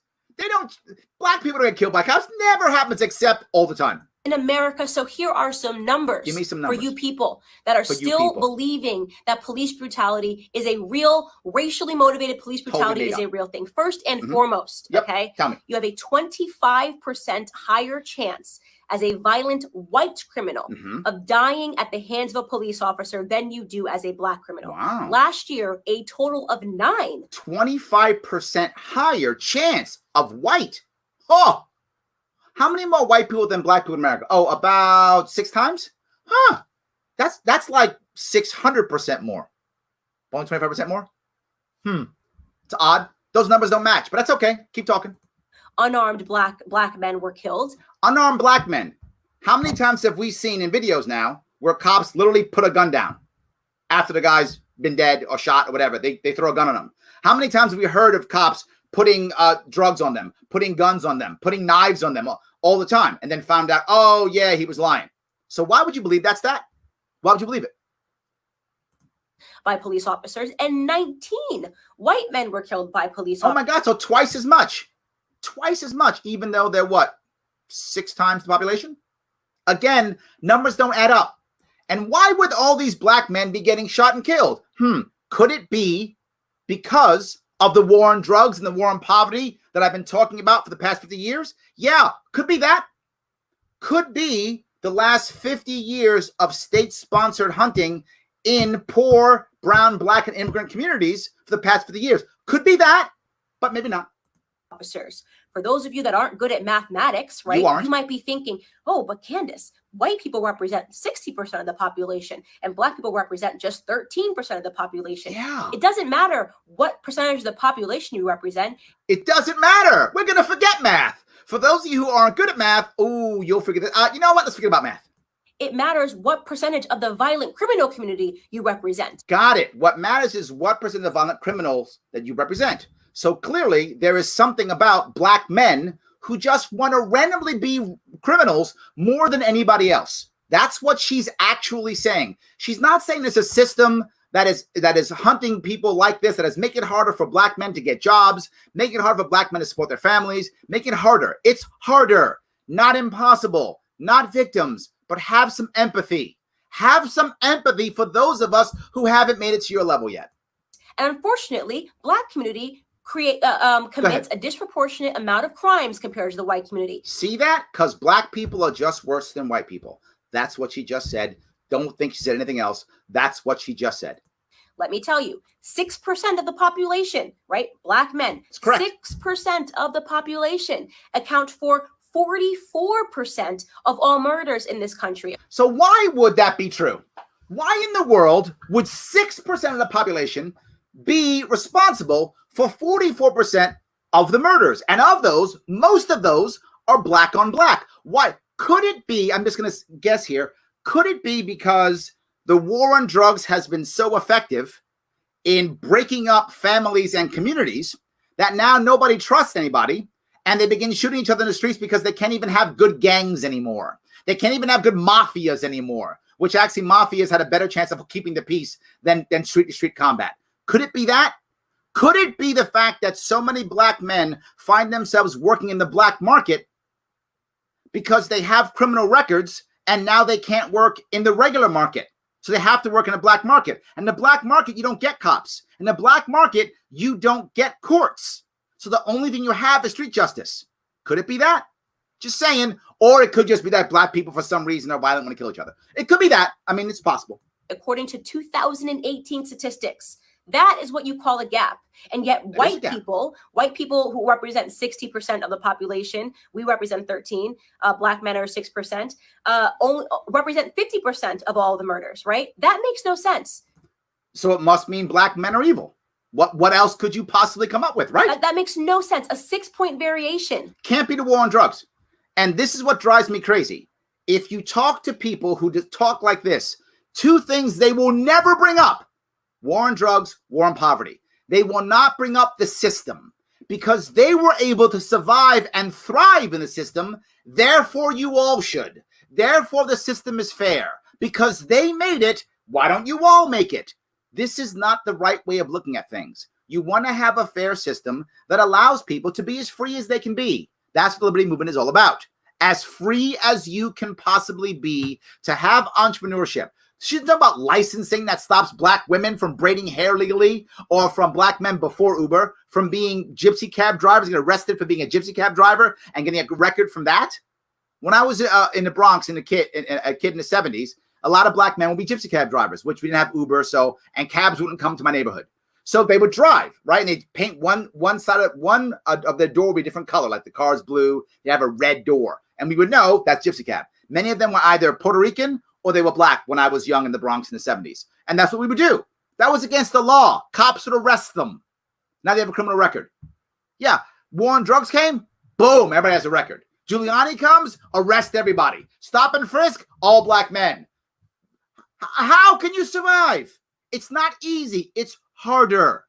Black people don't get killed by cops. Never happens except all the time. In America. So here are some numbers. Give me some numbers for you people that are still believing that police brutality is a real, racially motivated police brutality is a real thing. First and foremost, okay, tell me. You have a 25% higher chance as a violent white criminal of dying at the hands of a police officer than you do as a Black criminal. Wow. Last year, a total of 9. 25% higher chance of white. Oh. How many more white people than Black people in America? Oh, about 6 times? Huh. That's like 600% more. Only 25% more? It's odd. Those numbers don't match, but that's okay. Keep talking. Unarmed black men were killed. Unarmed Black men. How many times have we seen in videos now where cops literally put a gun down after the guy's been dead or shot or whatever? They throw a gun on him. How many times have we heard of cops putting drugs on them, putting guns on them, putting knives on them all the time, and then found out, oh, yeah, he was lying. So why would you believe that's that? Why would you believe it? By police officers, and 19 white men were killed by police officers. Oh, my God, so twice as much. Twice as much, even though they're what? 6 times the population? Again, numbers don't add up. And why would all these Black men be getting shot and killed? Could it be because of the war on drugs and the war on poverty that I've been talking about for the past 50 years? Yeah, could be that. Could be the last 50 years of state-sponsored hunting in poor brown, Black, and immigrant communities for the past 50 years. Could be that, but maybe not. Officers. For those of you that aren't good at mathematics, right? You might be thinking, oh, but Candace, white people represent 60% of the population and Black people represent just 13% of the population. Yeah. It doesn't matter what percentage of the population you represent. It doesn't matter. We're going to forget math. For those of you who aren't good at math, you'll forget that. You know what? Let's forget about math. It matters what percentage of the violent criminal community you represent. Got it. What matters is what percent of the violent criminals that you represent. So clearly, there is something about Black men who just want to randomly be criminals more than anybody else. That's what she's actually saying. She's not saying there's a system that is hunting people like this, that is making it harder for black men to get jobs, making it harder for black men to support their families, making it harder. It's harder, not impossible, not victims, but have some empathy. Have some empathy for those of us who haven't made it to your level yet. And unfortunately, black community commits a disproportionate amount of crimes compared to the white community. See that? Because black people are just worse than white people. That's what she just said. Don't think she said anything else. That's what she just said. Let me tell you, 6% of the population, right? Black men, 6% of the population account for 44% of all murders in this country. So why would that be true? Why in the world would 6% of the population be responsible for 44% of the murders? And of those, most of those are black on black. Why? Could it be, I'm just going to guess here, could it be because the war on drugs has been so effective in breaking up families and communities that now nobody trusts anybody, and they begin shooting each other in the streets because they can't even have good gangs anymore. They can't even have good mafias anymore, which actually mafias had a better chance of keeping the peace than street-to-street combat. Could it be that? Could it be the fact that so many black men find themselves working in the black market because they have criminal records and now they can't work in the regular market? So they have to work in a black market. And the black market, you don't get cops. In the black market, you don't get courts. So the only thing you have is street justice. Could it be that? Just saying. Or it could just be that black people, for some reason, are violent, want to kill each other. It could be that. I mean, it's possible. According to 2018 statistics, that is what you call a gap. And yet white people who represent 60% of the population, we represent 13, black men are 6%, only represent 50% of all the murders, right? That makes no sense. So it must mean black men are evil. What else could you possibly come up with, right? That makes no sense. A 6-point variation. Can't be the war on drugs. And this is what drives me crazy. If you talk to people who talk like this, two things they will never bring up: war on drugs, war on poverty. They will not bring up the system because they were able to survive and thrive in the system. Therefore, you all should. Therefore, the system is fair because they made it. Why don't you all make it? This is not the right way of looking at things. You want to have a fair system that allows people to be as free as they can be. That's what the Liberty Movement is all about. As free as you can possibly be to have entrepreneurship. She's talking about licensing that stops black women from braiding hair legally, or from black men before Uber from being gypsy cab drivers, getting arrested for being a gypsy cab driver and getting a record from that. When I was in the Bronx, a kid in the 70s, a lot of black men would be gypsy cab drivers, which we didn't have Uber, and cabs wouldn't come to my neighborhood. So they would drive, right? And they'd paint one side of their door would be a different color, like the car's blue. They have a red door. And we would know that's gypsy cab. Many of them were either Puerto Rican or they were black when I was young in the Bronx in the 70s. And that's what we would do. That was against the law. Cops would arrest them. Now they have a criminal record. Yeah, war on drugs came, boom, everybody has a record. Giuliani comes, arrest everybody. Stop and frisk, all black men. How can you survive? It's not easy. It's harder.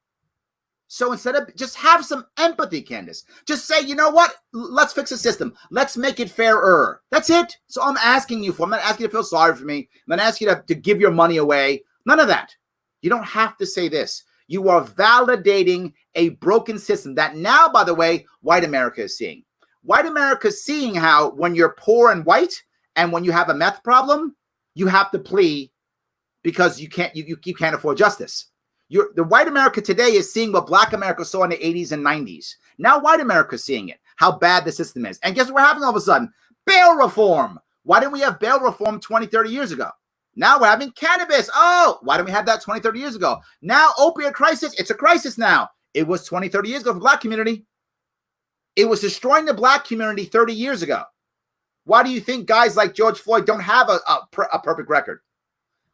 So instead of, just have some empathy, Candace. Just say, you know what? Let's fix the system. Let's make it fairer. That's it. So I'm asking you for. I'm not asking you to feel sorry for me. I'm not asking you to give your money away. None of that. You don't have to say this. You are validating a broken system that now, by the way, white America is seeing. White America is seeing how when you're poor and white and when you have a meth problem, you have to plea because you can't afford justice. The white America today is seeing what black America saw in the 80s and 90s. Now white America is seeing it, how bad the system is. And guess what we're having all of a sudden? Bail reform. Why didn't we have bail reform 20, 30 years ago? Now we're having cannabis. Oh, why didn't we have that 20, 30 years ago? Now opioid crisis. It's a crisis now. It was 20, 30 years ago for the black community. It was destroying the black community 30 years ago. Why do you think guys like George Floyd don't have a perfect record?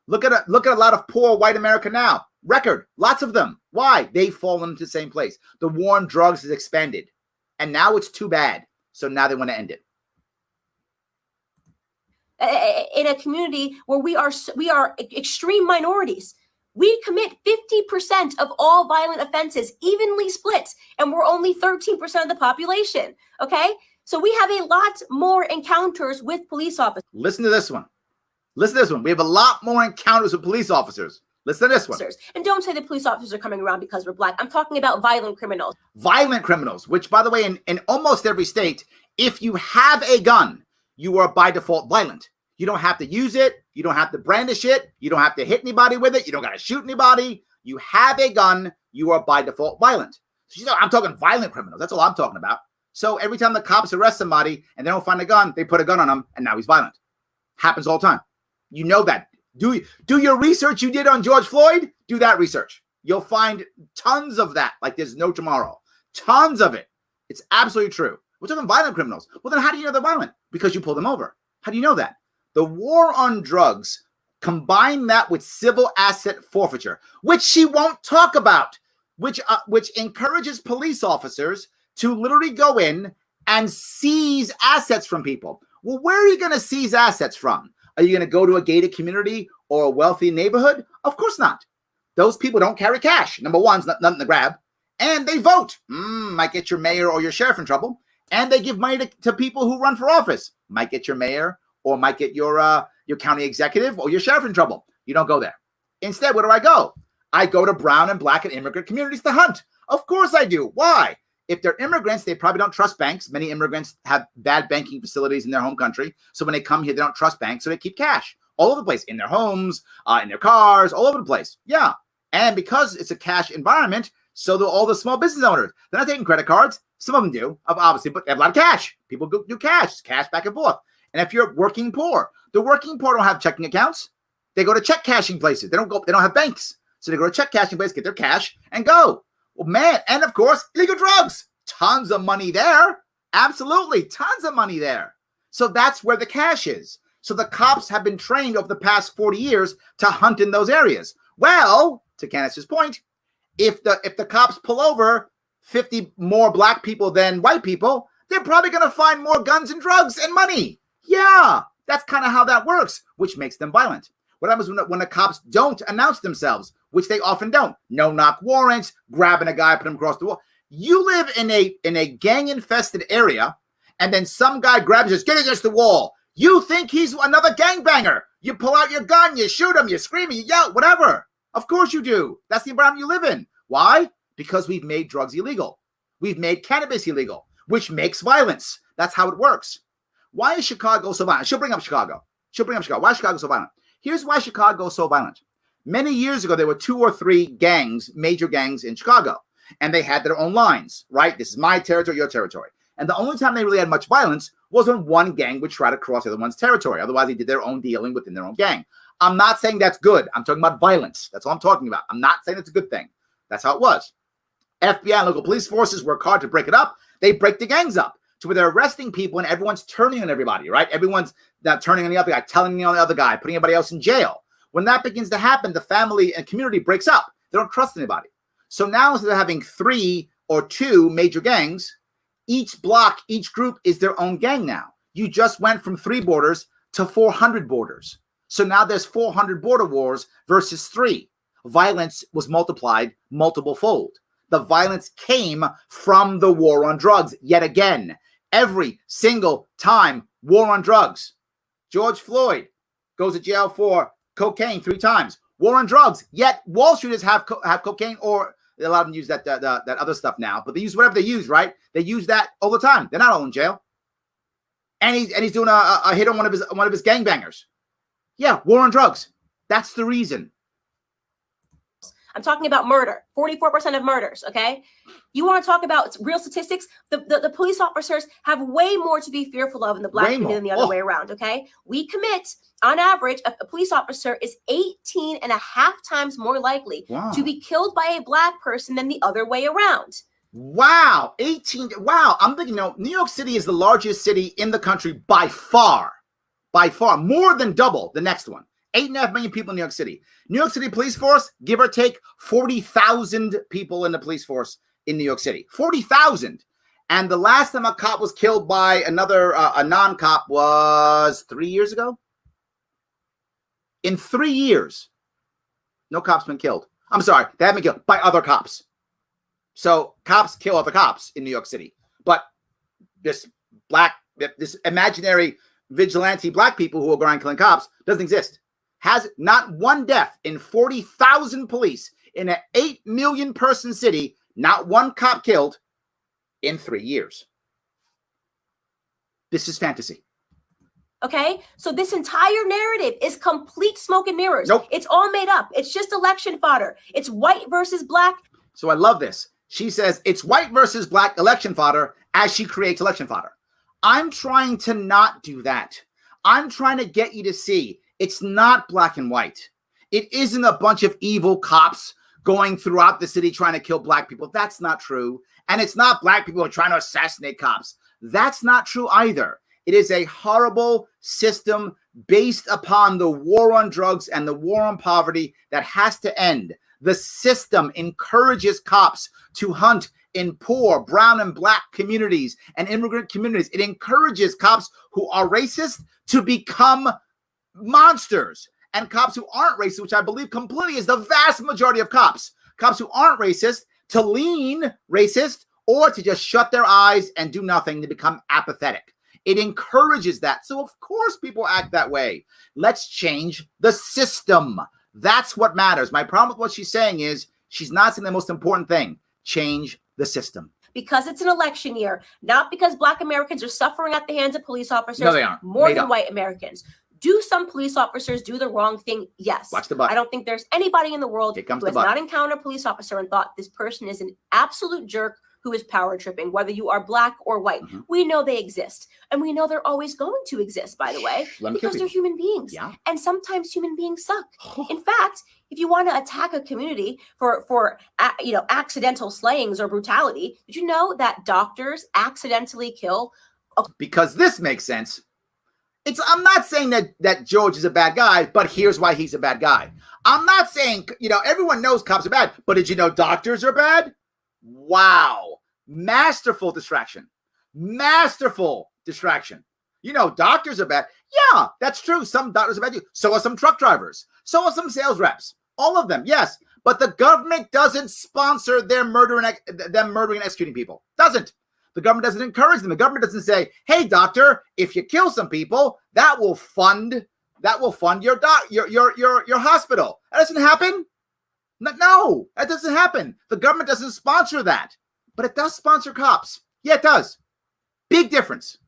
Look at a lot of poor white America now. Record, lots of them. Why? They've fallen into the same place. The war on drugs has expanded. And now it's too bad. So now they want to end it. In a community where we are extreme minorities, we commit 50% of all violent offenses, evenly split, and we're only 13% of the population. Okay? So we have a lot more encounters with police officers. Listen to this one. Listen to this one. We have a lot more encounters with police officers. Listen to this one. And don't say the police officers are coming around because we're black. I'm talking about violent criminals. Violent criminals, which, by the way, in almost every state, if you have a gun, you are by default violent. You don't have to use it. You don't have to brandish it. You don't have to hit anybody with it. You don't got to shoot anybody. You have a gun. You are by default violent. So I'm talking violent criminals. That's all I'm talking about. So every time the cops arrest somebody and they don't find a gun, they put a gun on him, and now he's violent. Happens all the time. You know that. Do your research you did on George Floyd. Do that research. You'll find tons of that like there's no tomorrow. Tons of it. It's absolutely true. We're talking violent criminals. Well, then how do you know they're violent? Because you pull them over. How do you know that? The war on drugs, combine that with civil asset forfeiture, which she won't talk about, which encourages police officers to literally go in and seize assets from people. Well, where are you going to seize assets from? Are you going to go to a gated community or a wealthy neighborhood? Of course not. Those people don't carry cash. Number one, it's nothing to grab. And they vote. Might get your mayor or your sheriff in trouble. And they give money to people who run for office. Might get your mayor or might get your county executive or your sheriff in trouble. You don't go there. Instead, where do I go? I go to brown and black and immigrant communities to hunt. Of course I do. Why? If they're immigrants, they probably don't trust banks. Many immigrants have bad banking facilities in their home country. So when they come here, they don't trust banks. So they keep cash all over the place, in their homes, in their cars, all over the place. Yeah. And because it's a cash environment, so do all the small business owners. They're not taking credit cards. Some of them do, obviously, but they have a lot of cash. People do cash back and forth. And if you're working poor, the working poor don't have checking accounts. They go to check cashing places. They don't have banks. So they go to check cashing places, get their cash, and go. Well, man, and of course, illegal drugs. Tons of money there. Absolutely, tons of money there. So that's where the cash is. So the cops have been trained over the past 40 years to hunt in those areas. Well, to Candace's point, if the cops pull over 50 more black people than white people, they're probably going to find more guns and drugs and money. Yeah, that's kind of how that works, which makes them violent. What happens when the cops don't announce themselves, which they often don't? No-knock warrants, grabbing a guy, put him across the wall. You live in a gang-infested area, and then some guy grabs you, get against the wall. You think he's another gangbanger. You pull out your gun, you shoot him, you scream, you yell, whatever. Of course you do. That's the environment you live in. Why? Because we've made drugs illegal. We've made cannabis illegal, which makes violence. That's how it works. Why is Chicago so violent? She'll bring up Chicago. Why is Chicago so violent? Here's why Chicago is so violent. Many years ago, there were 2 or 3 gangs, major gangs in Chicago, and they had their own lines, right? This is my territory, your territory. And the only time they really had much violence was when one gang would try to cross the other one's territory. Otherwise, they did their own dealing within their own gang. I'm not saying that's good. I'm talking about violence. That's all I'm talking about. I'm not saying it's a good thing. That's how it was. FBI and local police forces work hard to break it up. They break the gangs up to where they're arresting people and everyone's turning on everybody, right? Everyone's not turning on the other guy, telling on the other guy, putting everybody else in jail. When that begins to happen, the family and community breaks up. They don't trust anybody. So now instead of having 3 or 2 major gangs, each block, each group is their own gang now. You just went from 3 borders to 400 borders. So now there's 400 border wars versus 3. Violence was multiplied multiple fold. The violence came from the war on drugs yet again. Every single time, war on drugs. George Floyd goes to jail for cocaine 3 times. War on drugs. Yet Wall Streeters have cocaine, or a lot of them use that other stuff now. But they use whatever they use, right? They use that all the time. They're not all in jail. And he's doing a hit on one of his gangbangers. Yeah, war on drugs. That's the reason. I'm talking about murder, 44% of murders, okay? You want to talk about real statistics? The police officers have way more to be fearful of in the black community than the other way around, okay? We commit, on average, a police officer is 18 and a half times more likely to be killed by a black person than the other way around. Wow, 18. Wow, I'm thinking, New York City is the largest city in the country by far, more than double the next one. 8.5 million people in New York City. New York City police force, give or take 40,000 people in the police force in New York City. 40,000. And the last time a cop was killed by a non-cop was 3 years ago. In 3 years, no cop's been killed. I'm sorry, they haven't been killed by other cops. So cops kill other cops in New York City. But this imaginary vigilante black people who are going around killing cops doesn't exist. has not one death in 40,000 police in an 8 million person city, not one cop killed in 3 years. This is fantasy. Okay, so this entire narrative is complete smoke and mirrors. Nope. It's all made up. It's just election fodder. It's white versus black. So I love this. She says it's white versus black election fodder as she creates election fodder. I'm trying to not do that. I'm trying to get you to see it's not black and white. It isn't a bunch of evil cops going throughout the city trying to kill black people. That's not true. And it's not black people who are trying to assassinate cops. That's not true either. It is a horrible system based upon the war on drugs and the war on poverty that has to end. The system encourages cops to hunt in poor brown and black communities and immigrant communities. It encourages cops who are racist to become monsters, and cops who aren't racist, which I believe completely is the vast majority of cops who aren't racist, to lean racist or to just shut their eyes and do nothing, to become apathetic. It encourages that. So of course people act that way. Let's change the system. That's what matters. My problem with what she's saying is she's not saying the most important thing. Change the system. Because it's an election year, not because black Americans are suffering at the hands of police officers. No, they aren't. More than white Americans. Do some police officers do the wrong thing? Yes. Watch the butt. I don't think there's anybody in the world Here comes who the has butt. not encountered a police officer and thought this person is an absolute jerk who is power tripping, whether you are black or white. Mm-hmm. We know they exist. And we know they're always going to exist, by the way, because they're human beings. Yeah. And sometimes human beings suck. In fact, if you want to attack a community for accidental slayings or brutality, did you know that doctors accidentally kill? Because this makes sense. I'm not saying that George is a bad guy, but here's why he's a bad guy. I'm not saying, everyone knows cops are bad, but did you know doctors are bad? Wow. Masterful distraction. Masterful distraction. Doctors are bad. Yeah, that's true. Some doctors are bad too. So are some truck drivers. So are some sales reps. All of them, yes. But the government doesn't sponsor them murdering and executing people. Doesn't. The government doesn't encourage them. The government doesn't say, "Hey, doctor, if you kill some people, that will fund your hospital." That doesn't happen. No, that doesn't happen. The government doesn't sponsor that, but it does sponsor cops. Yeah, it does. Big difference.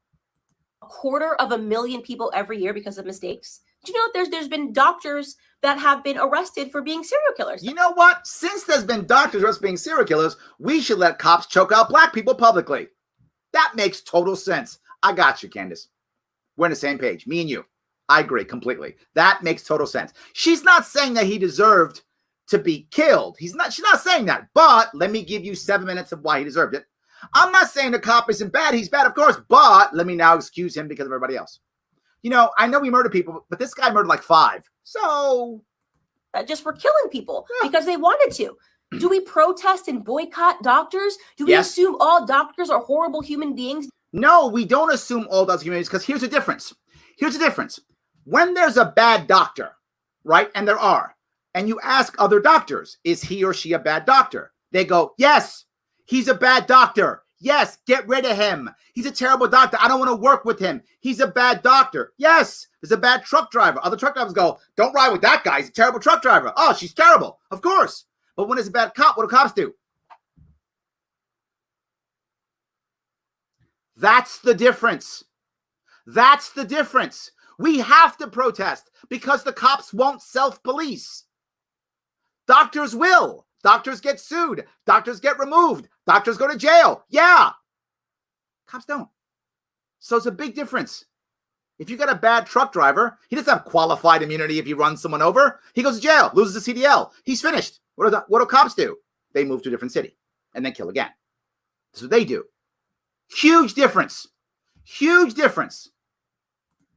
250,000 people every year because of mistakes. Do you know there's been doctors that have been arrested for being serial killers? You know what? Since there's been doctors arrested for being serial killers, we should let cops choke out black people publicly. That makes total sense. I got you, Candace. We're on the same page. Me and you. I agree completely. That makes total sense. She's not saying that he deserved to be killed. She's not saying that. But let me give you 7 minutes of why he deserved it. I'm not saying the cop isn't bad. He's bad, of course. But let me now excuse him because of everybody else. I know we murder people, but this guy murdered like 5. So just for killing people because they wanted to. Do we protest and boycott doctors? Do we assume all doctors are horrible human beings? No, we don't assume all doctors are human beings, because here's the difference. Here's the difference. When there's a bad doctor, right, and there are, and you ask other doctors, is he or she a bad doctor? They go, yes, he's a bad doctor. Yes, get rid of him. He's a terrible doctor. I don't want to work with him. He's a bad doctor. Yes, there's a bad truck driver. Other truck drivers go, don't ride with that guy. He's a terrible truck driver. Oh, she's terrible. Of course. But when it's a bad cop, what do cops do? That's the difference. That's the difference. We have to protest because the cops won't self-police. Doctors will. Doctors get sued. Doctors get removed. Doctors go to jail. Yeah. Cops don't. So it's a big difference. If you got a bad truck driver, he doesn't have qualified immunity if he runs someone over. He goes to jail, loses the CDL. He's finished. What do cops do? They move to a different city and then kill again. That's what they do. Huge difference. Huge difference.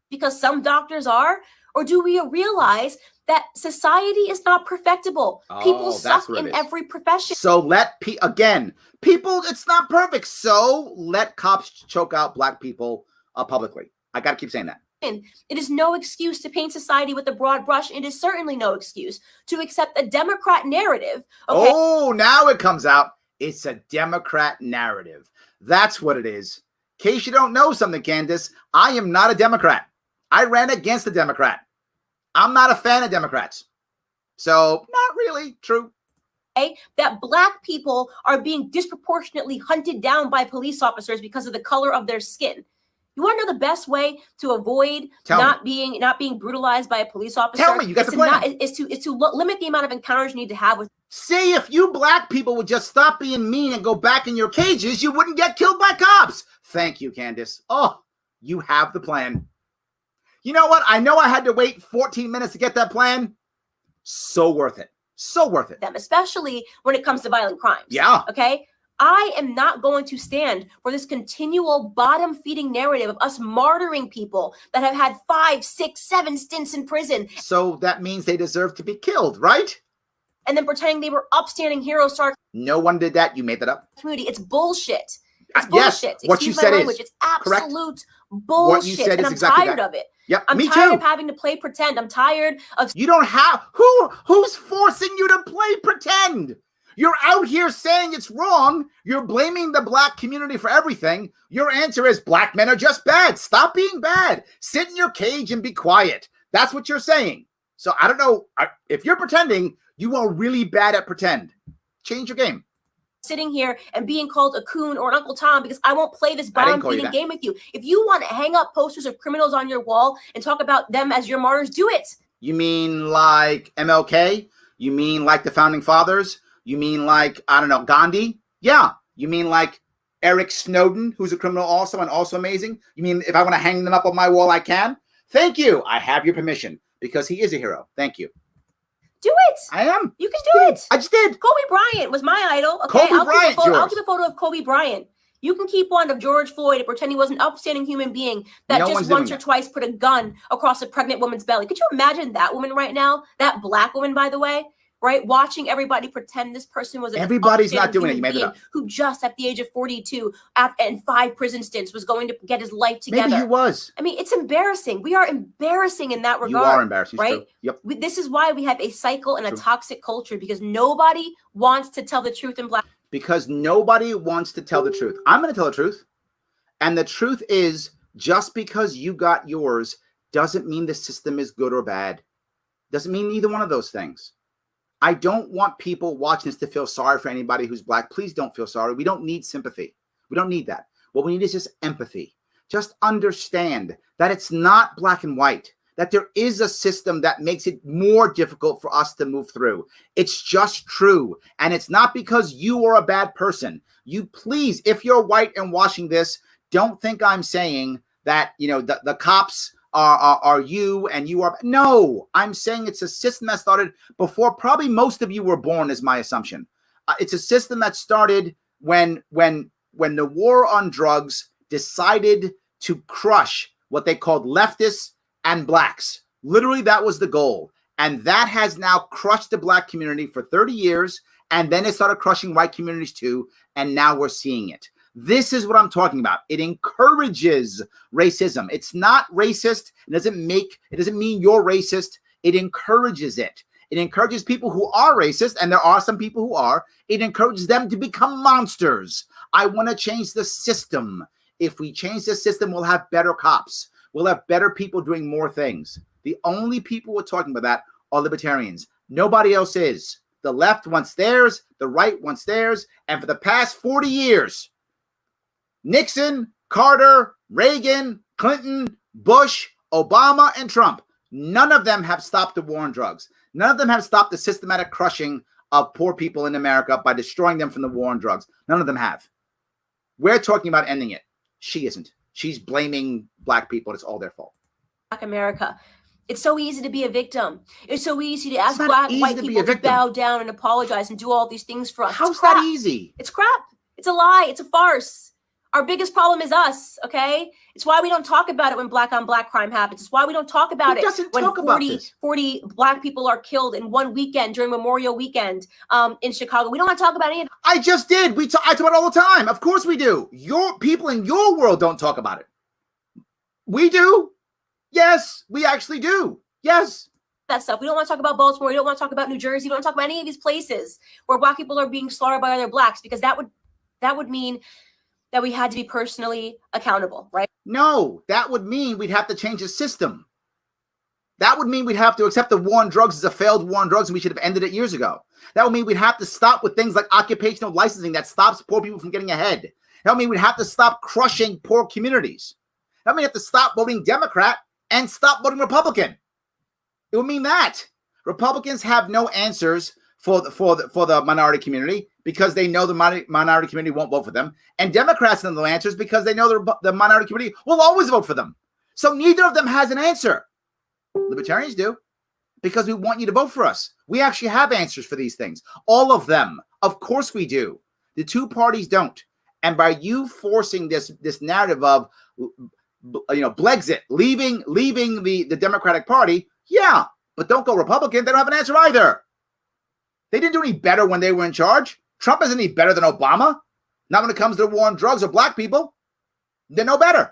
Because some doctors are? Or do we realize that society is not perfectible? People suck in every profession. So people, it's not perfect. So let cops choke out black people publicly. I got to keep saying that. It is no excuse to paint society with a broad brush. It is certainly no excuse to accept a Democrat narrative. Okay? Oh, now it comes out. It's a Democrat narrative. That's what it is. In case you don't know something, Candace, I am not a Democrat. I ran against a Democrat. I'm not a fan of Democrats. So not really true. That Black people are being disproportionately hunted down by police officers because of the color of their skin. You want to know the best way to avoid not being brutalized by a police officer? Tell me, you got the plan. Is to limit the amount of encounters you need to have with. See, if you Black people would just stop being mean and go back in your cages, you wouldn't get killed by cops. Thank you, Candace. Oh, you have the plan. You know what? I know I had to wait 14 minutes to get that plan. So worth it. So worth it. Them, especially when it comes to violent crimes. Yeah. Okay. I am not going to stand for this continual bottom-feeding narrative of us martyring people that have had 5, 6, 7 stints in prison. So that means they deserve to be killed, right? And then pretending they were upstanding heroes. No one did that. You made that up. Community. It's bullshit. It's bullshit. Yes, what you said is it's absolute correct. Bullshit. What you said and is I'm exactly tired that. of it. Yep, I'm me tired too. of having to play pretend. I'm tired of. You don't have who's forcing you to play pretend? You're out here saying it's wrong. You're blaming the Black community for everything. Your answer is Black men are just bad. Stop being bad. Sit in your cage and be quiet. That's what you're saying. So I don't know if you're pretending. You are really bad at pretend. Change your game. Sitting here and being called a coon or an Uncle Tom because I won't play this bottom-feeding game with you. If you want to hang up posters of criminals on your wall and talk about them as your martyrs, do it. You mean like MLK? You mean like the Founding Fathers? You mean like, I don't know, Gandhi? Yeah. You mean like Eric Snowden, who's a criminal also and also amazing? You mean if I want to hang them up on my wall, I can? Thank you. I have your permission because he is a hero. Thank you. Do it. I am. You can do it. I just did. Kobe Bryant was my idol. Okay, I'll keep a photo of Kobe Bryant. You can keep one of George Floyd and pretend he was an upstanding human being that just once or twice put a gun across a pregnant woman's belly. Could you imagine that woman right now? That Black woman, by the way, right? Watching everybody pretend this person was an everybody's not doing it. You made it up. Who just at the age of 42 and 5 prison stints was going to get his life together. Maybe he was. I mean, it's embarrassing. We are embarrassing in that regard. You are embarrassing, right? Yep. This is why we have a cycle and a toxic culture because nobody wants to tell the truth in Black. Because nobody wants to tell the truth. I'm going to tell the truth. And the truth is, just because you got yours doesn't mean the system is good or bad. Doesn't mean either one of those things. I don't want people watching this to feel sorry for anybody who's Black. Please don't feel sorry. We don't need sympathy. We don't need that. What we need is just empathy. Just understand that it's not black and white, that there is a system that makes it more difficult for us to move through. It's just true. And it's not because you are a bad person. You please, if you're white and watching this, don't think I'm saying that, you know, the cops are you and you are. No, I'm saying it's a system that started before probably most of you were born, is my assumption. It's a system that started when the war on drugs decided to crush what they called leftists and Blacks. Literally, that was the goal. And that has now crushed the Black community for 30 years. And then it started crushing white communities too. And now we're seeing it. This is what I'm talking about. It encourages racism. It's not racist. It doesn't mean you're racist. It encourages it. It encourages people who are racist, and there are some people who are. It encourages them to become monsters. I want to change the system. If we change the system, we'll have better cops. We'll have better people doing more things. The only people who are talking about that are libertarians. Nobody else is. The left wants theirs. The right wants theirs. And for the past 40 years, Nixon, Carter, Reagan, Clinton, Bush, Obama, and Trump, none of them have stopped the war on drugs. None of them have stopped the systematic crushing of poor people in America by destroying them from the war on drugs. None of them have. We're talking about ending it. She isn't. She's blaming Black people. It's all their fault. Black America. It's so easy to be a victim. It's so easy to ask white people to bow down and apologize and do all these things for us. How's that easy? It's crap. It's a lie. It's a farce. Our biggest problem is us, okay? It's why we don't talk about it when Black on Black crime happens. It's why we don't talk about it when 40 Black people are killed in one weekend during Memorial Weekend in Chicago. We don't want to talk about any of it. I just did. I talk about it all the time. Of course we do. Your people in your world don't talk about it. We do. Yes, we actually do. Yes. That stuff. We don't want to talk about Baltimore. We don't want to talk about New Jersey. We don't want to talk about any of these places where Black people are being slaughtered by other Blacks, because that would mean that we had to be personally accountable, right? No, that would mean we'd have to change the system. That would mean we'd have to accept the war on drugs as a failed war on drugs, and we should have ended it years ago. That would mean we'd have to stop with things like occupational licensing that stops poor people from getting ahead. That would mean we'd have to stop crushing poor communities. That would mean we have to stop voting Democrat and stop voting Republican. It would mean that Republicans have no answers for the minority community because they know the minority community won't vote for them, and Democrats have no answers because they know the minority community will always vote for them. So neither of them has an answer. Libertarians do, because we want you to vote for us. We actually have answers for these things. All of them. Of course we do. The two parties don't. And by you forcing this narrative of, Brexit, leaving the Democratic Party, yeah, but don't go Republican. They don't have an answer either. They didn't do any better when they were in charge. Trump isn't any better than Obama. Not when it comes to the war on drugs or black people. They're no better.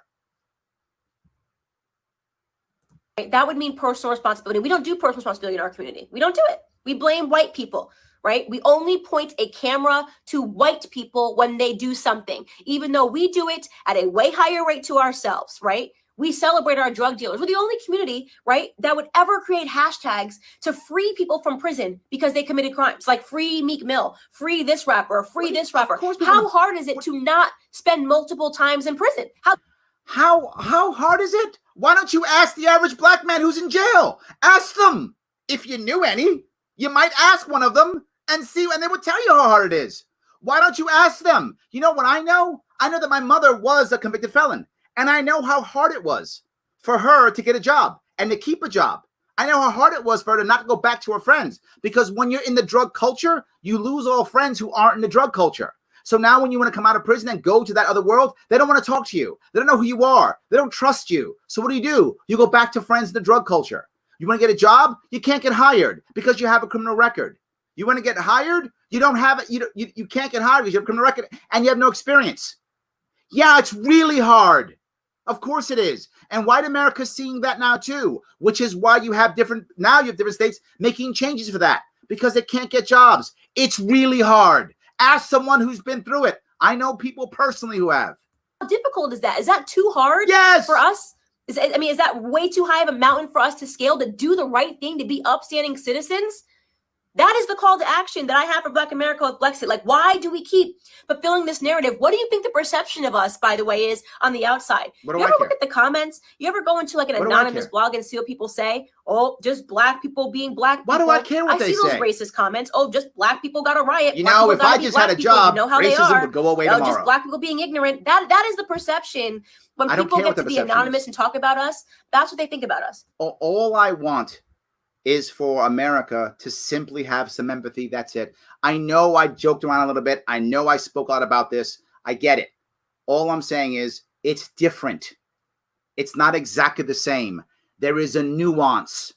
That would mean personal responsibility. We don't do personal responsibility in our community. We don't do it. We blame white people, right? We only point a camera to white people when they do something, even though we do it at a way higher rate to ourselves, right? We celebrate our drug dealers. We're the only community, right, that would ever create hashtags to free people from prison because they committed crimes, like free Meek Mill, free this rapper, free this rapper. How hard is it to not spend multiple times in prison? How hard is it? Why don't you ask the average black man who's in jail? Ask them. If you knew any, you might ask one of them and see, and they would tell you how hard it is. Why don't you ask them? You know what I know? I know that my mother was a convicted felon, and I know how hard it was for her to get a job and to keep a job. I know how hard it was for her to not go back to her friends, because when you're in the drug culture, you lose all friends who aren't in the drug culture. So now when you want to come out of prison and go to that other world, they don't want to talk to you. They don't know who you are. They don't trust you. So what do? You go back to friends in the drug culture. You want to get a job? You can't get hired because you have a criminal record. You want to get hired? You don't have it. You can't get hired because you have a criminal record and you have no experience. Yeah, it's really hard. Of course it is. And white America's seeing that now too, which is why you have different states making changes for that, because they can't get jobs. It's really hard. Ask someone who's been through it. I know people personally who have. How difficult is that? Is that too hard for us? Is that way too high of a mountain for us to scale, to do the right thing, to be upstanding citizens? That is the call to action that I have for Black America with Brexit. Like, why do we keep fulfilling this narrative? What do you think the perception of us, by the way, is on the outside? You ever look at the comments? You ever go into like an anonymous blog and see what people say? Oh, just black people being black people. Why do I care what they say? I see those racist comments. Oh, just black people got a riot. You know, if I just had a job, racism would go away tomorrow. Just black people being ignorant. That is the perception. When people get to be anonymous and talk about us, that's what they think about us. All I want is for America to simply have some empathy. That's it. I know I joked around a little bit. I know I spoke out about this. I get it. All I'm saying is it's different. It's not exactly the same. There is a nuance.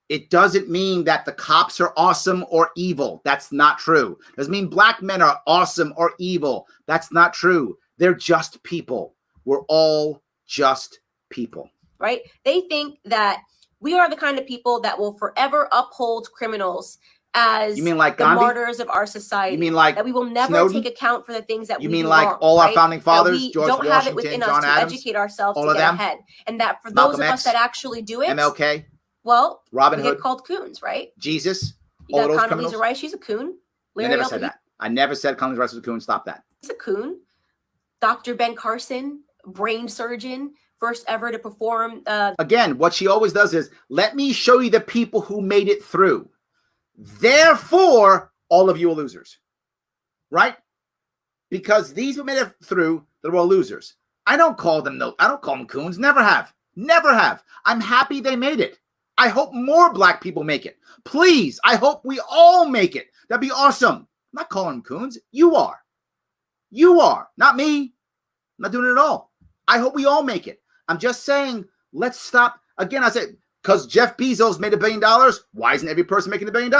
It doesn't mean that the cops are awesome or evil. That's not true. It doesn't mean black men are awesome or evil. That's not true. They're just people. We're all just people. Right? They think that we are the kind of people that will forever uphold criminals as the martyrs of our society. You mean like that we will never Snowden? Take account for the things that you we mean do like wrong, all right? our founding fathers, George don't Washington, have it within John us Adams, to educate ourselves all to of get them? ahead. And that for Malcolm those of X, us that actually do it, MLK, well, Robin we Hood, get called coons, right? Jesus, You all got those Condoleezza criminals. Rice, she's a coon. I never said that. I never said Condoleezza Rice was a coon. Stop that. He's a coon. Dr. Ben Carson, brain surgeon, first ever to perform. Again, what she always does is, let me show you the people who made it through. Therefore, all of you are losers. Right? Because these who made it through, they're all losers. I don't call them coons. Never have. Never have. I'm happy they made it. I hope more black people make it. Please, I hope we all make it. That'd be awesome. I'm not calling them coons. You are. You are. Not me. I'm not doing it at all. I hope we all make it. I'm just saying, let's stop. Again, I said, because Jeff Bezos made $1 billion, why isn't every person making $1 billion?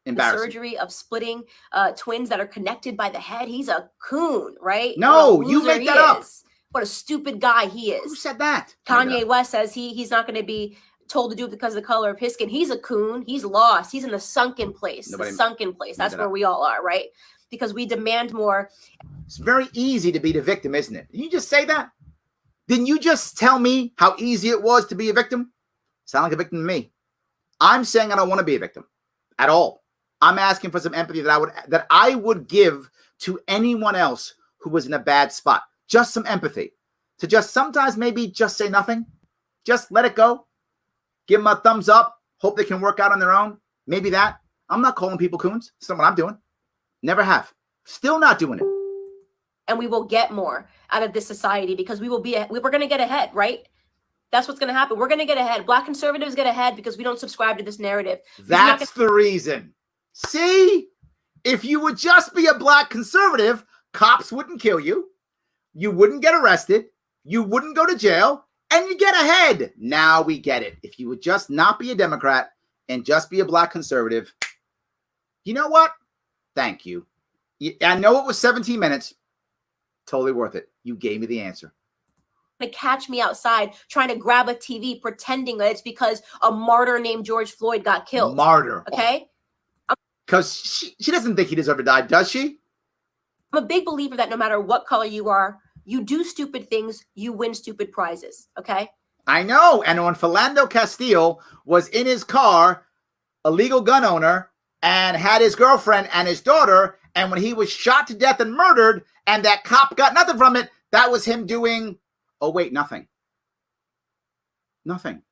Embarrassing. The surgery of splitting twins that are connected by the head. He's a coon, right? No, you make that up. What a stupid guy he is. Who said that? Kanye West says he's not going to be told to do it because of the color of his skin. He's a coon. He's lost. He's in the sunken place. That's where we all are, right? Because we demand more. It's very easy to be the victim, isn't it? Did you just say that? Didn't you just tell me how easy it was to be a victim? Sound like a victim to me. I'm saying I don't want to be a victim at all. I'm asking for some empathy that I would give to anyone else who was in a bad spot. Just some empathy. To just sometimes maybe just say nothing. Just let it go. Give them a thumbs up. Hope they can work out on their own. Maybe that. I'm not calling people coons. It's not what I'm doing. Never have. Still not doing it. And we will get more out of this society because we're going to get ahead, right? That's what's going to happen. We're going to get ahead. Black conservatives get ahead because we don't subscribe to this narrative. That's the reason. See? If you would just be a black conservative, cops wouldn't kill you. You wouldn't get arrested. You wouldn't go to jail. And you get ahead. Now we get it. If you would just not be a Democrat and just be a black conservative, you know what? Thank you. I know it was 17 minutes. Totally worth it. You gave me the answer. To catch me outside trying to grab a TV pretending that it's because a martyr named George Floyd got killed. Martyr. Okay? Because she doesn't think he deserved to die, does she? I'm a big believer that no matter what color you are, you do stupid things, you win stupid prizes. Okay? I know. And when Philando Castile was in his car, a legal gun owner, and had his girlfriend and his daughter, and when he was shot to death and murdered, and that cop got nothing from it, that was him doing, oh, wait, nothing. Nothing.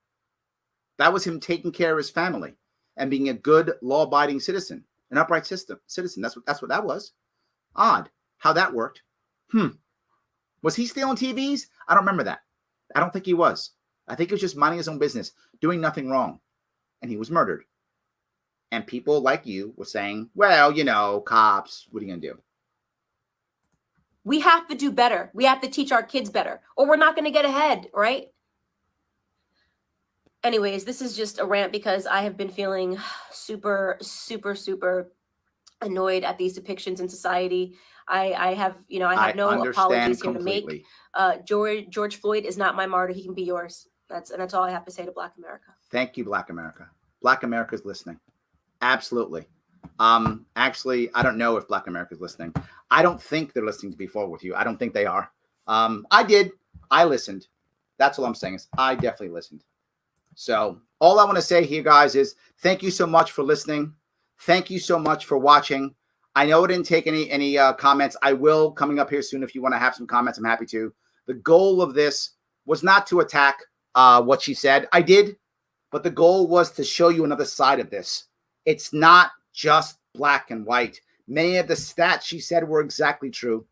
That was him taking care of his family and being a good, law-abiding citizen, an upright citizen. That's what that was. Odd how that worked. Was he stealing TVs? I don't remember that. I don't think he was. I think he was just minding his own business, doing nothing wrong. And he was murdered. And people like you were saying, well, you know, cops, what are you going to do? We have to do better. We have to teach our kids better, or we're not going to get ahead, right? Anyways, this is just a rant because I have been feeling super, super, super annoyed at these depictions in society. I have no apologies here completely. to make. George Floyd is not my martyr. He can be yours. That's all I have to say to Black America. Thank you, Black America. Black America's listening. Absolutely. Actually, I don't know if Black America's listening. I don't think they're listening to Be Forward with You. I don't think they are. I did. I listened. That's all I'm saying is I definitely listened. So all I want to say here, guys, is thank you so much for listening. Thank you so much for watching. I know it didn't take any comments. I will coming up here soon. If you want to have some comments, I'm happy to. The goal of this was not to attack what she said. I did, but the goal was to show you another side of this. It's not just black and white. Many of the stats she said were exactly true.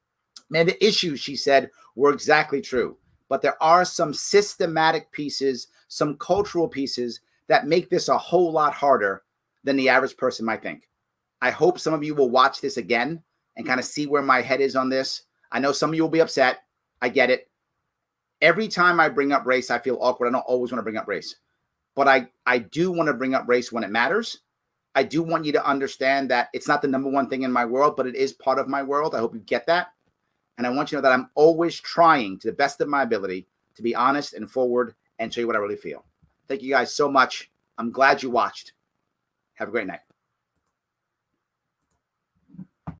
Many of the issues she said were exactly true. But there are some systematic pieces, some cultural pieces that make this a whole lot harder than the average person might think. I hope some of you will watch this again and kind of see where my head is on this. I know some of you will be upset. I get it. Every time I bring up race, I feel awkward. I don't always want to bring up race. But I do want to bring up race when it matters. I do want you to understand that it's not the number one thing in my world, but it is part of my world. I hope you get that. And I want you to know that I'm always trying to the best of my ability to be honest and forward and show you what I really feel. Thank you guys so much. I'm glad you watched. Have a great night.